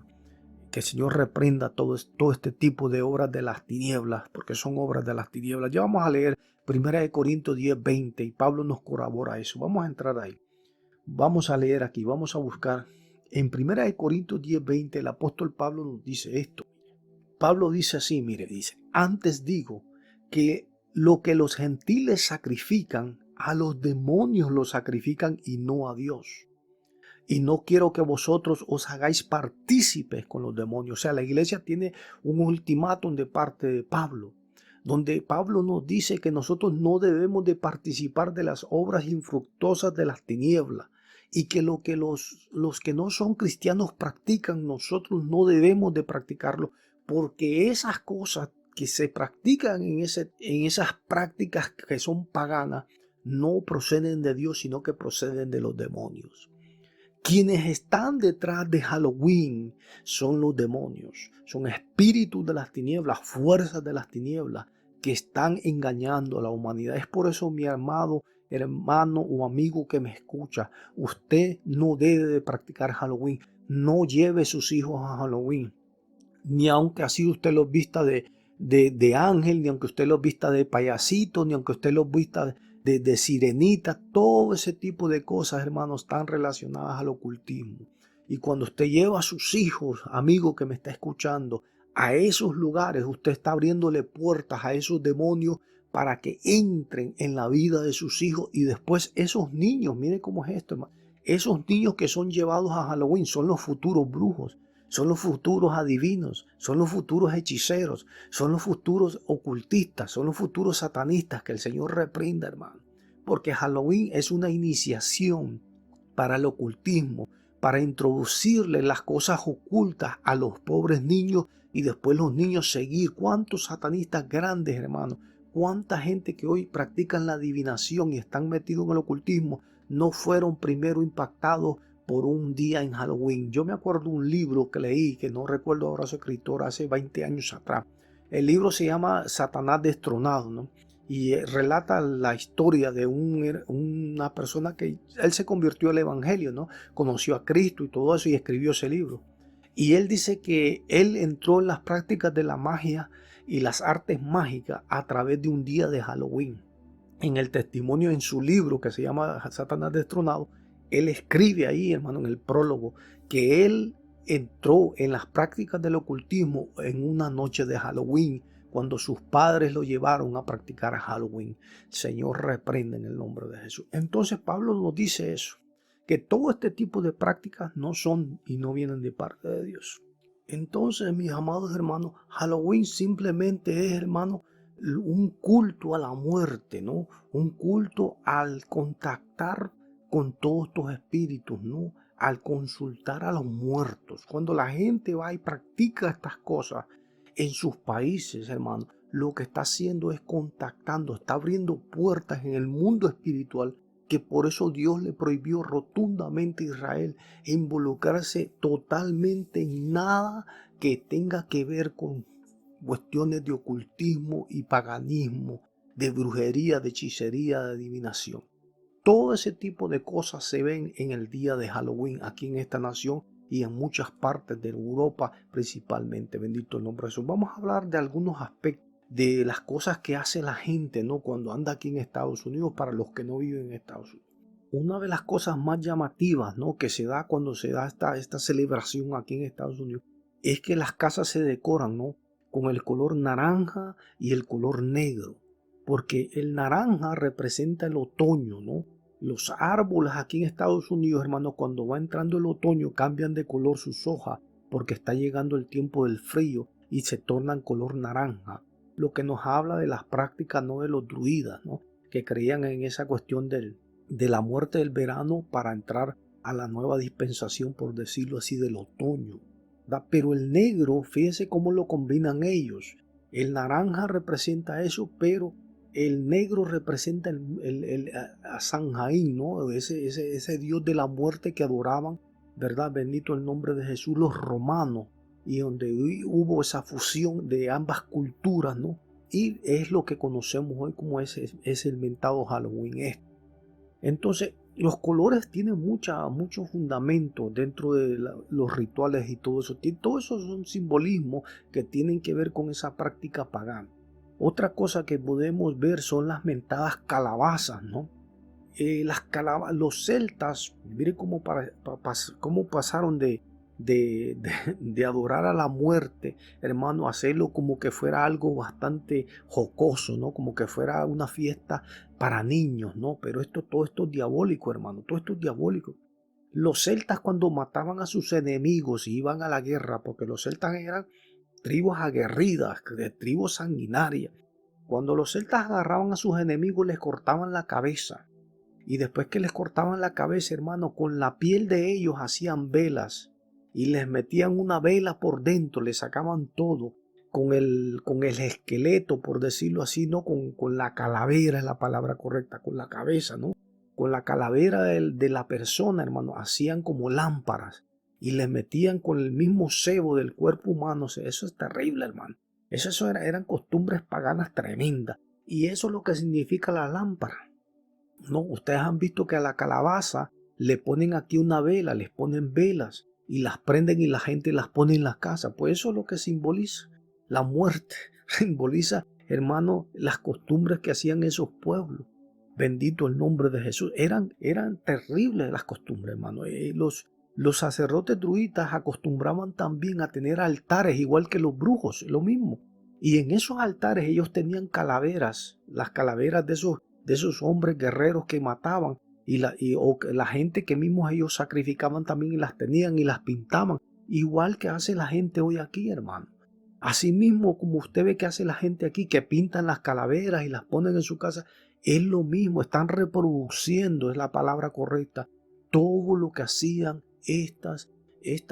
Que el Señor reprenda todo este tipo de obras de las tinieblas, porque son obras de las tinieblas. Ya vamos a leer 1 Corintios 10:20 y Pablo nos corrobora eso. Vamos a entrar ahí. Vamos a leer aquí, vamos a buscar. En 1 Corintios 10:20 el apóstol Pablo nos dice esto. Pablo dice así, mire, dice: antes digo que lo que los gentiles sacrifican, a los demonios lo sacrifican y no a Dios. Y no quiero que vosotros os hagáis partícipes con los demonios. O sea, la iglesia tiene un ultimátum de parte de Pablo, donde Pablo nos dice que nosotros no debemos de participar de las obras infructuosas de las tinieblas, y que lo que los que no son cristianos practican, nosotros no debemos de practicarlo, porque esas cosas que se practican en esas prácticas que son paganas no proceden de Dios, sino que proceden de los demonios. Quienes están detrás de Halloween son los demonios, son espíritus de las tinieblas, fuerzas de las tinieblas que están engañando a la humanidad. Es por eso, mi amado hermano o amigo que me escucha, usted no debe de practicar Halloween. No lleve sus hijos a Halloween, ni aunque así usted los vista de ángel, ni aunque usted los vista de payasito, ni aunque usted los vista de sirenita. Todo ese tipo de cosas, hermanos, están relacionadas al ocultismo. Y cuando usted lleva a sus hijos, amigo que me está escuchando, a esos lugares, usted está abriéndole puertas a esos demonios para que entren en la vida de sus hijos. Y después esos niños, mire cómo es esto, hermano, esos niños que son llevados a Halloween son los futuros brujos, son los futuros adivinos, son los futuros hechiceros, son los futuros ocultistas, son los futuros satanistas. Que el Señor reprenda, hermano. Porque Halloween es una iniciación para el ocultismo, para introducirle las cosas ocultas a los pobres niños y después los niños seguir. ¿Cuántos satanistas grandes, hermano? ¿Cuánta gente que hoy practican la adivinación y están metidos en el ocultismo no fueron primero impactados por un día en Halloween? Yo me acuerdo de un libro que leí, que no recuerdo ahora su escritor, hace 20 años atrás. El libro se llama Satanás destronado, ¿no? Y relata la historia de una persona que él se convirtió al evangelio, ¿no? Conoció a Cristo y todo eso y escribió ese libro. Y él dice que él entró en las prácticas de la magia y las artes mágicas a través de un día de Halloween. en el testimonio, en su libro que se llama Satanás Destronado, él escribe ahí, hermano, en el prólogo, que él entró en las prácticas del ocultismo en una noche de Halloween, cuando sus padres lo llevaron a practicar Halloween. Señor, reprende en el nombre de Jesús. Entonces Pablo nos dice eso, que todo este tipo de prácticas no son y no vienen de parte de Dios. Entonces, mis amados hermanos, Halloween simplemente es, hermano, un culto a la muerte, ¿no? Un culto al contactar con todos estos espíritus, ¿no? Al consultar a los muertos. Cuando la gente va y practica estas cosas en sus países, hermano, lo que está haciendo es contactando, está abriendo puertas en el mundo espiritual, que por eso Dios le prohibió rotundamente a Israel involucrarse totalmente en nada que tenga que ver con cuestiones de ocultismo y paganismo, de brujería, de hechicería, de adivinación. Todo ese tipo de cosas se ven en el día de Halloween aquí en esta nación y en muchas partes de Europa principalmente. Bendito el nombre de Jesús. Vamos a hablar de algunos aspectos de las cosas que hace la gente, ¿no? Cuando anda aquí en Estados Unidos, para los que no viven en Estados Unidos. Una de las cosas más llamativas, ¿no?, que se da cuando se da esta celebración aquí en Estados Unidos, es que las casas se decoran, ¿no?, con el color naranja y el color negro, porque el naranja representa el otoño, ¿no? Los árboles aquí en Estados Unidos, hermano, cuando va entrando el otoño, cambian de color sus hojas, porque está llegando el tiempo del frío y se tornan color naranja. Lo que nos habla de las prácticas, no, de los druidas, ¿no?, que creían en esa cuestión de la muerte del verano para entrar a la nueva dispensación, por decirlo así, del otoño, ¿verdad? Pero el negro, fíjense cómo lo combinan ellos. El naranja representa eso, pero el negro representa a San Jaín, ¿no? Ese dios de la muerte que adoraban, ¿verdad? Bendito el nombre de Jesús, los romanos, y donde hubo esa fusión de ambas culturas, ¿no? Y es lo que conocemos hoy como es el mentado Halloween. Entonces, los colores tienen mucho fundamento dentro de los rituales y todo eso. Todo eso son simbolismos que tienen que ver con esa práctica pagana. Otra cosa que podemos ver son las mentadas calabazas, ¿no? Los celtas, miren cómo pasaron de adorar a la muerte, hermano, a hacerlo como que fuera algo bastante jocoso, ¿no? Como que fuera una fiesta para niños, ¿no? Pero todo esto es diabólico, hermano, todo esto es diabólico. Los celtas, cuando mataban a sus enemigos y iban a la guerra, porque los celtas eran tribus aguerridas, de tribus sanguinarias, cuando los celtas agarraban a sus enemigos, les cortaban la cabeza. Y después que les cortaban la cabeza, hermano, con la piel de ellos hacían velas y les metían una vela por dentro, le sacaban todo con el esqueleto, por decirlo así, ¿no? Con la calavera es la palabra correcta, con la cabeza, ¿no? Con la calavera de la persona, hermano, hacían como lámparas y les metían con el mismo sebo del cuerpo humano. Eso es terrible, hermano. Eran costumbres paganas tremendas. Y eso es lo que significa la lámpara. No, ustedes han visto que a la calabaza le ponen aquí una vela, les ponen velas y las prenden y la gente las pone en las casas. Pues eso es lo que simboliza la muerte. Simboliza, hermano, las costumbres que hacían esos pueblos. Bendito el nombre de Jesús. Eran terribles las costumbres, hermano. Los sacerdotes druidas acostumbraban también a tener altares, igual que los brujos, lo mismo. Y en esos altares ellos tenían calaveras, las calaveras de esos hombres guerreros que mataban, o la gente que mismos ellos sacrificaban también, y las tenían y las pintaban, igual que hace la gente hoy aquí, hermano. Así mismo como usted ve que hace la gente aquí, que pintan las calaveras y las ponen en su casa, es lo mismo, están reproduciendo, es la palabra correcta, todo lo que hacían estas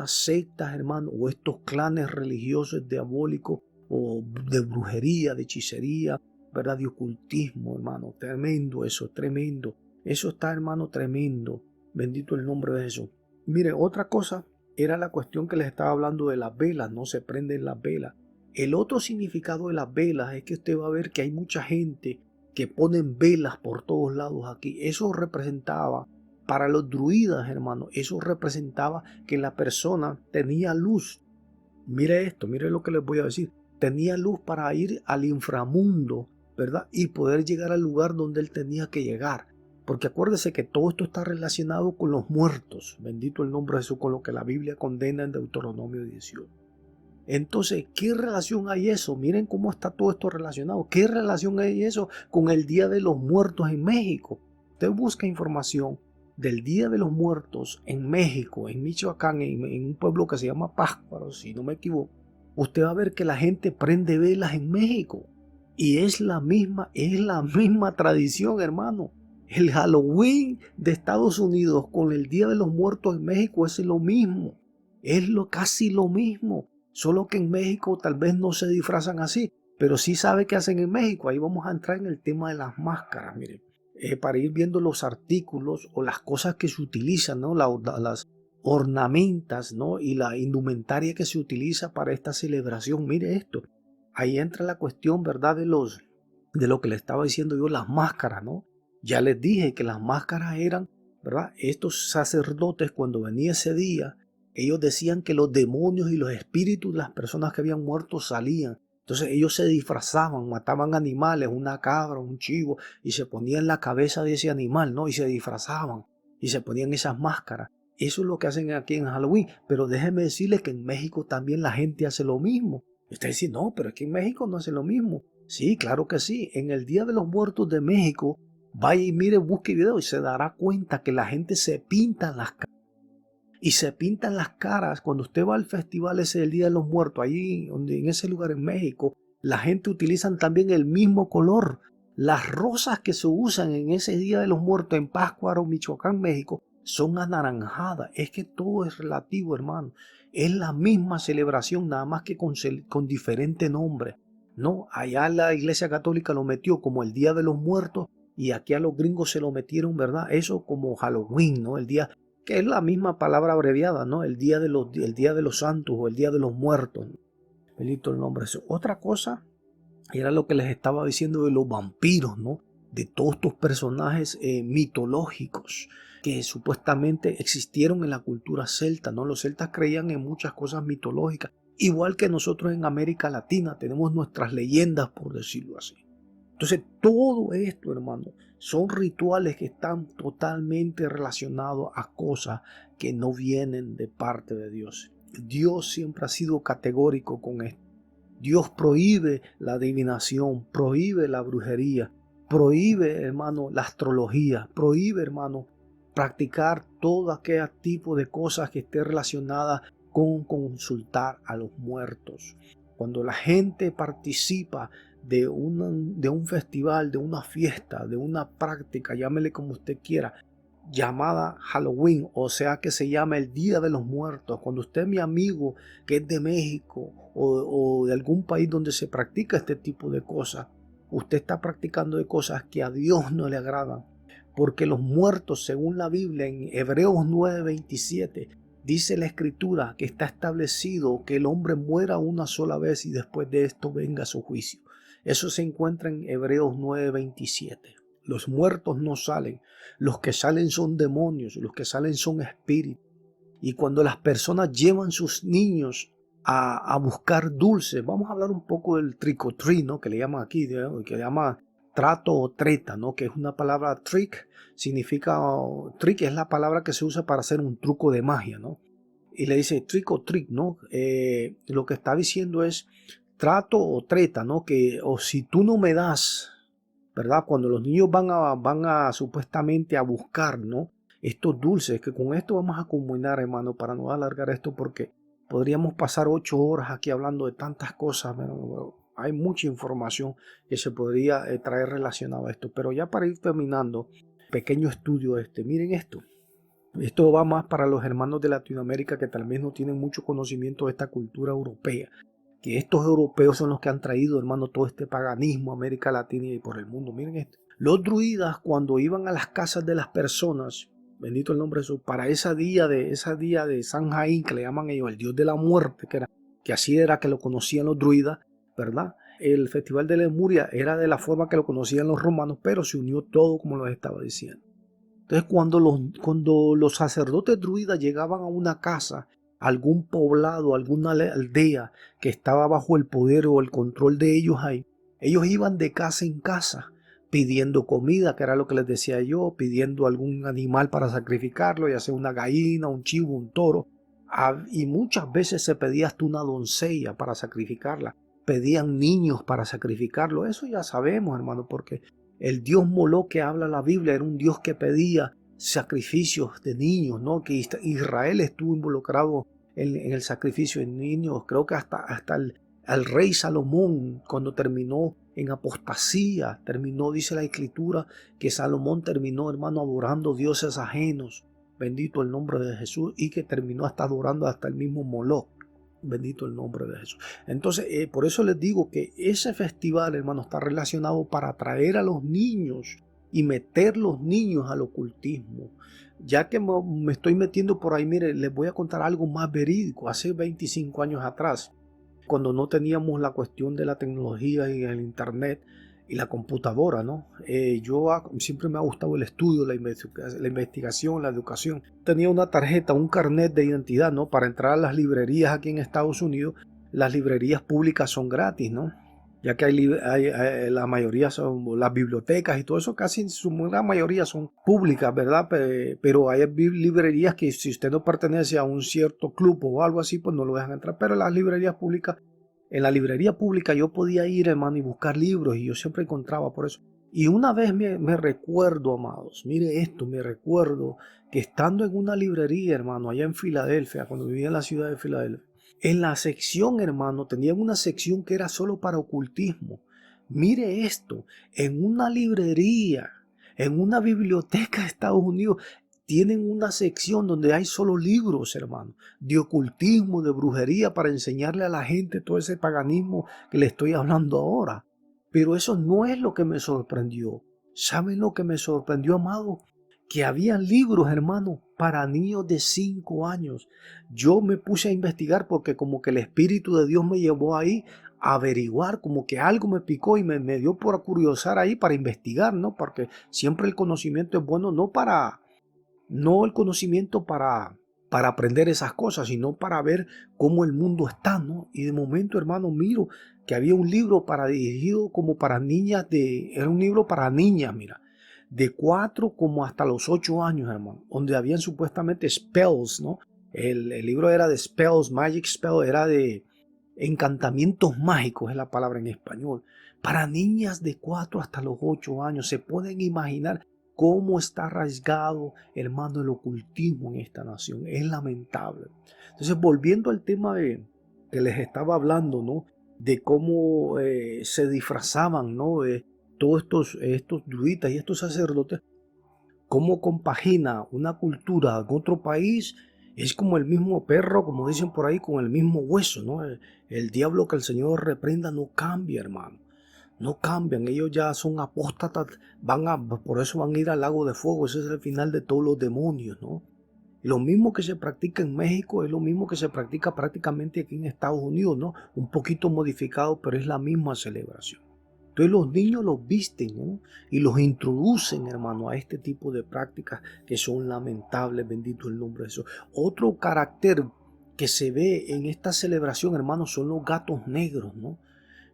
sectas, hermano, o estos clanes religiosos diabólicos, o de brujería, de hechicería, ¿verdad? De ocultismo, hermano. Tremendo eso, tremendo. Eso está, hermano, tremendo. Bendito el nombre de Jesús. Mire, otra cosa era la cuestión que les estaba hablando de las velas. No se prenden las velas. El otro significado de las velas es que usted va a ver que hay mucha gente que ponen velas por todos lados aquí. Eso representaba, para los druidas, hermano, eso representaba que la persona tenía luz. Mire esto, mire lo que les voy a decir. Tenía luz para ir al inframundo, ¿verdad? Y poder llegar al lugar donde él tenía que llegar. Porque acuérdese que todo esto está relacionado con los muertos. Bendito el nombre de Jesús, con lo que la Biblia condena en Deuteronomio 18. Entonces, ¿qué relación hay eso? Miren cómo está todo esto relacionado. ¿Qué relación hay eso con el Día de los Muertos en México? Usted busca información del Día de los Muertos en México, en Michoacán, en un pueblo que se llama Pátzcuaro, si no me equivoco. Usted va a ver que la gente prende velas en México. Y es la misma tradición, hermano. El Halloween de Estados Unidos con el Día de los Muertos en México es lo mismo. Casi lo mismo. Solo que en México tal vez no se disfrazan así, pero sí sabe qué hacen en México. Ahí vamos a entrar en el tema de las máscaras, miren. Para ir viendo los artículos o las cosas que se utilizan, ¿no? Las ornamentas, ¿no? Y la indumentaria que se utiliza para esta celebración. Mire esto. Ahí entra la cuestión, ¿verdad? De lo que le estaba diciendo yo, las máscaras, ¿no? Ya les dije que las máscaras eran, ¿verdad? Estos sacerdotes, cuando venía ese día, ellos decían que los demonios y los espíritus de las personas que habían muerto salían. Entonces ellos se disfrazaban, mataban animales, una cabra, un chivo, y se ponían la cabeza de ese animal, ¿no? Y se disfrazaban y se ponían esas máscaras. Eso es lo que hacen aquí en Halloween. Pero déjeme decirles que en México también la gente hace lo mismo. Usted dice, no, pero es que en México no hace lo mismo. Sí, claro que sí. En el Día de los Muertos de México, vaya y mire, busque video y se dará cuenta que la gente se pinta las caras. Y se pintan las caras. Cuando usted va al festival ese del Día de los Muertos, ahí en ese lugar en México, la gente utiliza también el mismo color. Las rosas que se usan en ese Día de los Muertos en Pátzcuaro, Michoacán, México, son anaranjadas. Es que todo es relativo, hermano. Es la misma celebración, nada más que con diferente nombre. No, allá la Iglesia Católica lo metió como el Día de los Muertos y aquí a los gringos se lo metieron, ¿verdad? Eso como Halloween, ¿no? El día que es la misma palabra abreviada, ¿no? El día de los santos o el día de los muertos. Bendito el nombre. Otra cosa era lo que les estaba diciendo de los vampiros, ¿no? De todos estos personajes mitológicos que supuestamente existieron en la cultura celta, ¿no? Los celtas creían en muchas cosas mitológicas, igual que nosotros en América Latina tenemos nuestras leyendas, por decirlo así. Entonces, todo esto, hermano, son rituales que están totalmente relacionados a cosas que no vienen de parte de Dios. Dios siempre ha sido categórico con esto. Dios prohíbe la adivinación, prohíbe la brujería, prohíbe, hermano, la astrología, prohíbe, hermano, practicar todo aquel tipo de cosas que esté relacionada con consultar a los muertos. Cuando la gente participa de un festival, de una fiesta, de una práctica, llámele como usted quiera, llamada Halloween, o sea que se llama el Día de los Muertos. Cuando usted, mi amigo, que es de México o de algún país donde se practica este tipo de cosas, usted está practicando de cosas que a Dios no le agradan. Porque los muertos, según la Biblia, en Hebreos 9:27, dice la Escritura que está establecido que el hombre muera una sola vez y después de esto venga su juicio. Eso se encuentra en Hebreos 9:27. Los muertos no salen. Los que salen son demonios. Los que salen son espíritus. Y cuando las personas llevan sus niños a buscar dulces, vamos a hablar un poco del trick or treat, ¿no? Que le llaman aquí, ¿no? Que le llama trato o treta, ¿no? Que es una palabra trick. Trick es la palabra que se usa para hacer un truco de magia, ¿no? Y le dice trick or treat, ¿no? Lo que está diciendo es trato o treta, ¿no? Que o si tú no me das, ¿verdad? Cuando los niños van a supuestamente a buscar, ¿no? Estos dulces, que con esto vamos a culminar, hermano, para no alargar esto, porque podríamos pasar 8 horas aquí hablando de tantas cosas, pero hay mucha información que se podría traer relacionada a esto. Pero ya para ir terminando, pequeño estudio miren esto. Esto va más para los hermanos de Latinoamérica que tal vez no tienen mucho conocimiento de esta cultura europea. Que estos europeos son los que han traído, hermano, todo este paganismo a América Latina y por el mundo. Miren esto. Los druidas, cuando iban a las casas de las personas, bendito el nombre de Jesús, para ese día de San Jaín, que le llaman ellos el dios de la muerte, que así era que lo conocían los druidas, ¿verdad? El festival de Lemuria era de la forma que lo conocían los romanos, pero se unió todo como les estaba diciendo. Entonces, cuando los sacerdotes druidas llegaban a una casa, algún poblado, alguna aldea que estaba bajo el poder o el control de ellos ahí, Ellos iban de casa en casa pidiendo comida, que era lo que les decía yo, pidiendo algún animal para sacrificarlo, ya sea una gallina, un chivo, un toro. Y muchas veces se pedía hasta una doncella para sacrificarla. Pedían niños para sacrificarlo. Eso ya sabemos, hermano, porque el Dios Moloc que habla la Biblia era un Dios que pedía sacrificios de niños, ¿no? Que Israel estuvo involucrado en el sacrificio de niños. Creo que hasta el rey Salomón, cuando terminó en apostasía, terminó, dice la Escritura, que Salomón terminó, hermano, adorando dioses ajenos. Bendito el nombre de Jesús, y que terminó hasta adorando hasta el mismo Moloc. Bendito el nombre de Jesús. Entonces, por eso les digo que ese festival, hermano, está relacionado para atraer a los niños y meter los niños al ocultismo. Ya que me estoy metiendo por ahí, mire, les voy a contar algo más verídico. Hace 25 años atrás, cuando no teníamos la cuestión de la tecnología y el internet y la computadora, ¿no? Siempre me ha gustado el estudio, la investigación, la educación. Tenía una tarjeta, un carnet de identidad, ¿no? Para entrar a las librerías aquí en Estados Unidos. Las librerías públicas son gratis, ¿no? Ya que la mayoría son las bibliotecas y todo eso, casi en su gran mayoría son públicas, ¿verdad? Pero hay librerías que si usted no pertenece a un cierto club o algo así, pues no lo dejan entrar. Pero las librerías públicas, en la librería pública yo podía ir, hermano, y buscar libros, y yo siempre encontraba por eso. Y una vez me recuerdo, amados, mire esto, me recuerdo que estando en una librería, hermano, allá en Filadelfia, cuando vivía en la ciudad de Filadelfia, en la sección, hermano, tenían una sección que era solo para ocultismo. Mire esto, en una librería, en una biblioteca de Estados Unidos, tienen una sección donde hay solo libros, hermano, de ocultismo, de brujería, para enseñarle a la gente todo ese paganismo que le estoy hablando ahora. Pero eso no es lo que me sorprendió. ¿Saben lo que me sorprendió, amado? Que había libros, hermano, para niños de 5 años. Yo me puse a investigar porque como que el Espíritu de Dios me llevó ahí a averiguar, como que algo me picó y me dio por curiosar ahí para investigar, ¿no? Porque siempre el conocimiento es bueno, no el conocimiento para aprender esas cosas, sino para ver cómo el mundo está, ¿no? Y de momento, hermano, miro que había un libro dirigido como para niñas, era un libro para niñas, mira, de 4 como hasta los 8 años, hermano, donde habían supuestamente spells, ¿no? El libro era de spells, magic spell, era de encantamientos mágicos, es la palabra en español, para niñas de 4 hasta los 8 años. Se pueden imaginar cómo está arraigado, hermano, el ocultismo en esta nación. Es lamentable. Entonces, volviendo al tema que les estaba hablando, ¿no? De cómo se disfrazaban, ¿no? Todos estos druidas y estos sacerdotes, cómo compagina una cultura en otro país. Es como el mismo perro, como dicen por ahí, con el mismo hueso, ¿no? El diablo, que el Señor reprenda, no cambia, hermano. No cambian, ellos ya son apóstatas, por eso van a ir al lago de fuego. Ese es el final de todos los demonios, ¿no? Y lo mismo que se practica en México es lo mismo que se practica prácticamente aquí en Estados Unidos, ¿no? Un poquito modificado, pero es la misma celebración. Entonces los niños los visten, ¿no? Y los introducen, hermano, a este tipo de prácticas que son lamentables, bendito el nombre de Jesús. Otro carácter que se ve en esta celebración, hermano, son los gatos negros, ¿no?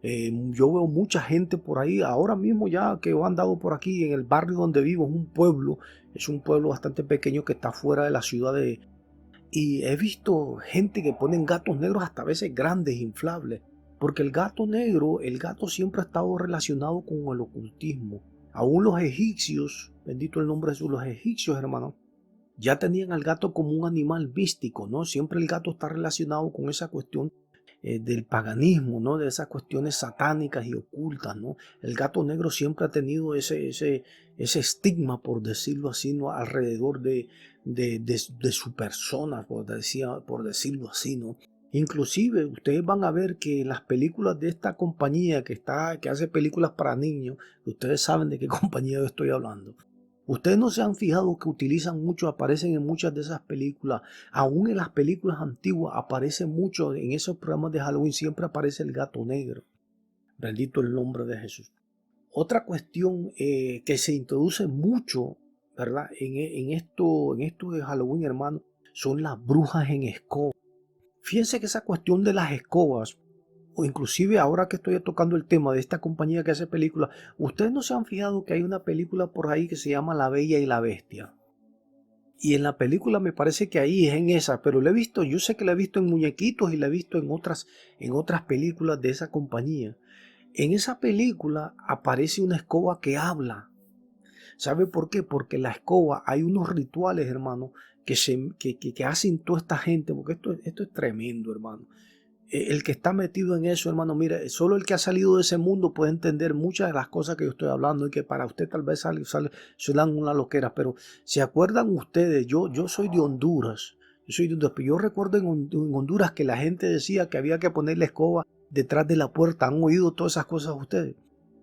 Yo veo mucha gente por ahí, ahora mismo ya que han andado por aquí en el barrio donde vivo, es un pueblo bastante pequeño que está fuera de la ciudad y he visto gente que ponen gatos negros hasta a veces grandes, inflables, porque el gato siempre ha estado relacionado con el ocultismo. Aún los egipcios, bendito el nombre de Jesús, los egipcios, hermano, ya tenían al gato como un animal místico, ¿no? Siempre el gato está relacionado con esa cuestión del paganismo, ¿no? De esas cuestiones satánicas y ocultas, ¿no? El gato negro siempre ha tenido ese estigma, por decirlo así, ¿no? Alrededor de su persona, por decirlo así, ¿no? Inclusive ustedes van a ver que las películas de esta compañía que hace películas para niños, ustedes saben de qué compañía yo estoy hablando. Ustedes no se han fijado que utilizan mucho, aparecen en muchas de esas películas, aún en las películas antiguas aparece mucho, en esos programas de Halloween siempre aparece el gato negro. Bendito el nombre de Jesús. Otra cuestión que se introduce mucho, ¿verdad? En esto de Halloween, hermano, son las brujas en escoba. Fíjense que esa cuestión de las escobas, o inclusive ahora que estoy tocando el tema de esta compañía que hace películas, ustedes no se han fijado que hay una película por ahí que se llama La Bella y la Bestia. Y en la película me parece que ahí es en esa, pero la he visto, yo sé que la he visto en muñequitos y la he visto en otras películas de esa compañía. En esa película aparece una escoba que habla. ¿Sabe por qué? Porque la escoba, hay unos rituales, hermano, que hacen toda esta gente, porque esto es tremendo, hermano. El que está metido en eso, hermano, mire, solo el que ha salido de ese mundo puede entender muchas de las cosas que yo estoy hablando y que para usted tal vez suenan una loquera, pero ¿se acuerdan ustedes? Yo soy de Honduras, pero yo recuerdo en Honduras que la gente decía que había que poner la escoba detrás de la puerta. ¿Han oído todas esas cosas ustedes?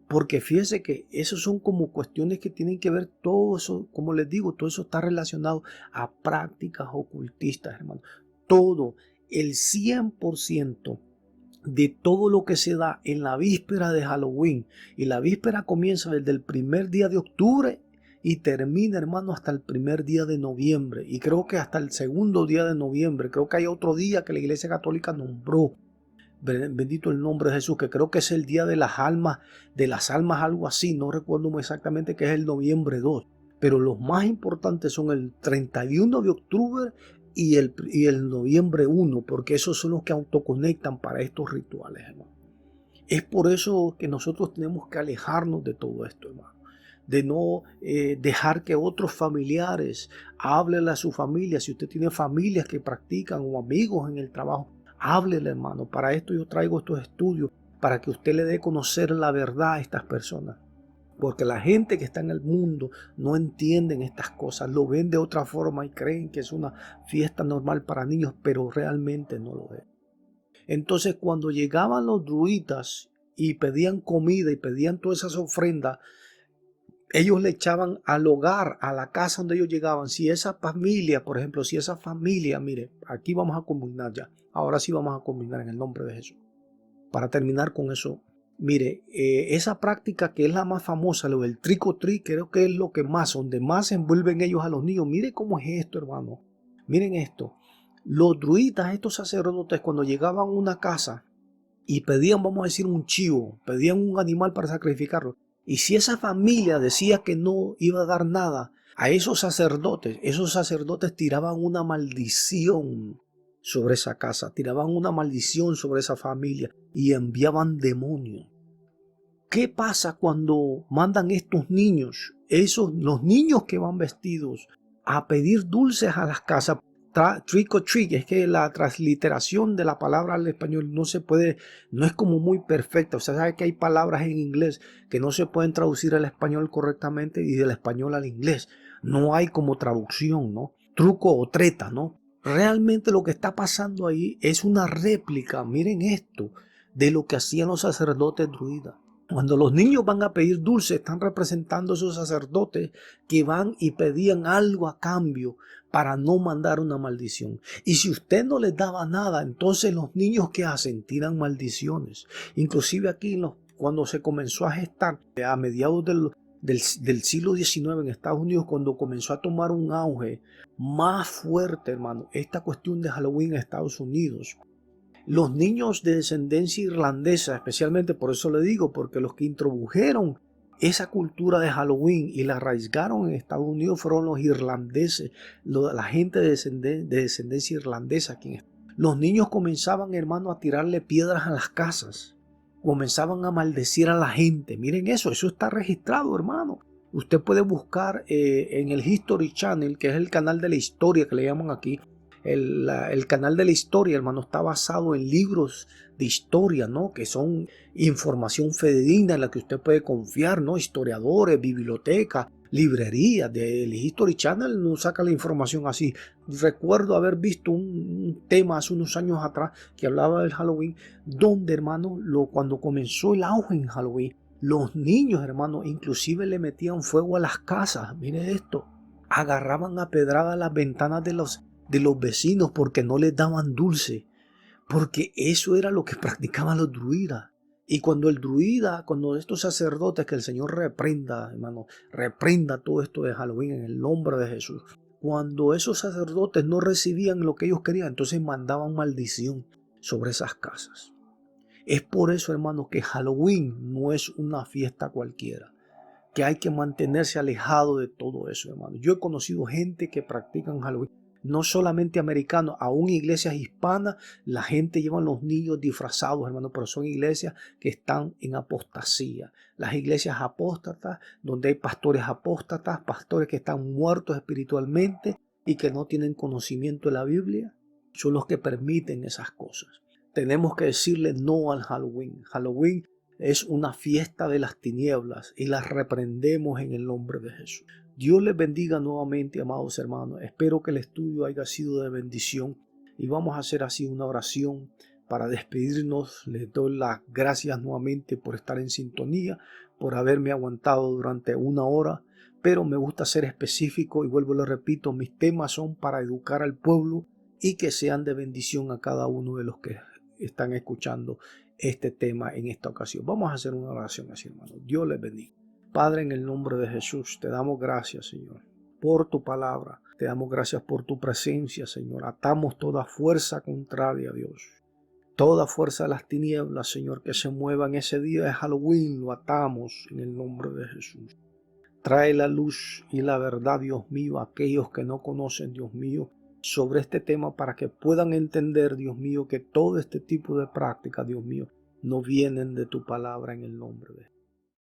Porque fíjense que esos son como cuestiones que tienen que ver todo eso, como les digo, todo eso está relacionado a prácticas ocultistas, hermano. Todo, el 100% de todo lo que se da en la víspera de Halloween, y la víspera comienza desde el primer día de octubre y termina, hermano, hasta el primer día de noviembre, y creo que hasta el segundo día de noviembre. Creo que hay otro día que la Iglesia Católica nombró. Bendito el nombre de Jesús, que creo que es el día de las almas, algo así, no recuerdo exactamente, que es el noviembre 2. Pero los más importantes son el 31 de octubre y el noviembre 1, porque esos son los que autoconectan para estos rituales, hermano. Es por eso que nosotros tenemos que alejarnos de todo esto, hermano. De no dejar que otros familiares hablen a su familia. Si usted tiene familias que practican o amigos en el trabajo, háblele, hermano. Para esto yo traigo estos estudios, para que usted le dé a conocer la verdad a estas personas. Porque la gente que está en el mundo no entienden estas cosas, lo ven de otra forma y creen que es una fiesta normal para niños, pero realmente no lo es. Entonces, cuando llegaban los druidas y pedían comida y pedían todas esas ofrendas, ellos le echaban al hogar, a la casa donde ellos llegaban. Si esa familia, por ejemplo, mire, aquí vamos a combinar ya. Ahora sí vamos a combinar en el nombre de Jesús. Para terminar con eso, mire, esa práctica que es la más famosa, lo del trick or treat, creo que es lo que más, donde más envuelven ellos a los niños. Mire cómo es esto, hermano. Miren esto. Los druidas, estos sacerdotes, cuando llegaban a una casa y pedían, vamos a decir, un chivo, pedían un animal para sacrificarlo. Y si esa familia decía que no iba a dar nada a esos sacerdotes tiraban una maldición sobre esa casa, tiraban una maldición sobre esa familia y enviaban demonios. ¿Qué pasa cuando mandan estos niños, los niños que van vestidos a pedir dulces a las casas? Trick or treat, es que la transliteración de la palabra al español no es como muy perfecta. O sea, sabe que hay palabras en inglés que no se pueden traducir al español correctamente y del español al inglés. No hay como traducción, ¿no? Truco o treta, ¿no? Realmente lo que está pasando ahí es una réplica, miren esto, de lo que hacían los sacerdotes druidas. Cuando los niños van a pedir dulces, están representando a esos sacerdotes que van y pedían algo a cambio para no mandar una maldición. Y si usted no les daba nada, entonces los niños, ¿qué hacen? Tiran maldiciones. Inclusive aquí, cuando se comenzó a gestar, a mediados del siglo XIX en Estados Unidos, cuando comenzó a tomar un auge más fuerte, hermano, esta cuestión de Halloween en Estados Unidos. Los niños de descendencia irlandesa, especialmente, por eso le digo, porque los que introdujeron esa cultura de Halloween y la arraigaron en Estados Unidos fueron los irlandeses, la gente de descendencia irlandesa. Los niños comenzaban, hermano, a tirarle piedras a las casas, comenzaban a maldecir a la gente. Miren eso está registrado, hermano. Usted puede buscar en el History Channel, que es el canal de la historia que le llaman aquí. El canal de la historia, hermano, está basado en libros de historia, ¿no? Que son información fidedigna en la que usted puede confiar, ¿no? Historiadores, bibliotecas, librerías. Del History Channel no saca la información así. Recuerdo haber visto un tema hace unos años atrás que hablaba del Halloween, donde, hermano, cuando comenzó el auge en Halloween, los niños, hermano, inclusive le metían fuego a las casas. Mire esto. Agarraban a pedrada las ventanas de los vecinos porque no les daban dulce, porque eso era lo que practicaban los druidas. Y cuando estos sacerdotes, que el Señor reprenda, hermano, reprenda todo esto de Halloween en el nombre de Jesús, cuando esos sacerdotes no recibían lo que ellos querían, entonces mandaban maldición sobre esas casas. Es por eso, hermano, que Halloween no es una fiesta cualquiera, que hay que mantenerse alejado de todo eso, hermano. Yo he conocido gente que practican Halloween, no solamente americanos, aún iglesias hispanas, la gente lleva a los niños disfrazados, hermano, pero son iglesias que están en apostasía. Las iglesias apóstatas, donde hay pastores apóstatas, pastores que están muertos espiritualmente y que no tienen conocimiento de la Biblia, son los que permiten esas cosas. Tenemos que decirle no al Halloween. Halloween es una fiesta de las tinieblas y las reprendemos en el nombre de Jesús. Dios les bendiga nuevamente, amados hermanos. Espero que el estudio haya sido de bendición y vamos a hacer así una oración para despedirnos. Les doy las gracias nuevamente por estar en sintonía, por haberme aguantado durante una hora, pero me gusta ser específico y vuelvo, le repito, mis temas son para educar al pueblo y que sean de bendición a cada uno de los que están escuchando este tema en esta ocasión. Vamos a hacer una oración así, hermano. Dios les bendiga. Padre, en el nombre de Jesús, te damos gracias, Señor, por tu palabra. Te damos gracias por tu presencia, Señor. Atamos toda fuerza contraria a Dios. Toda fuerza de las tinieblas, Señor, que se mueva en ese día de Halloween, lo atamos en el nombre de Jesús. Trae la luz y la verdad, Dios mío, a aquellos que no conocen, Dios mío, sobre este tema para que puedan entender, Dios mío, que todo este tipo de prácticas, Dios mío, no vienen de tu palabra en el nombre de Jesús.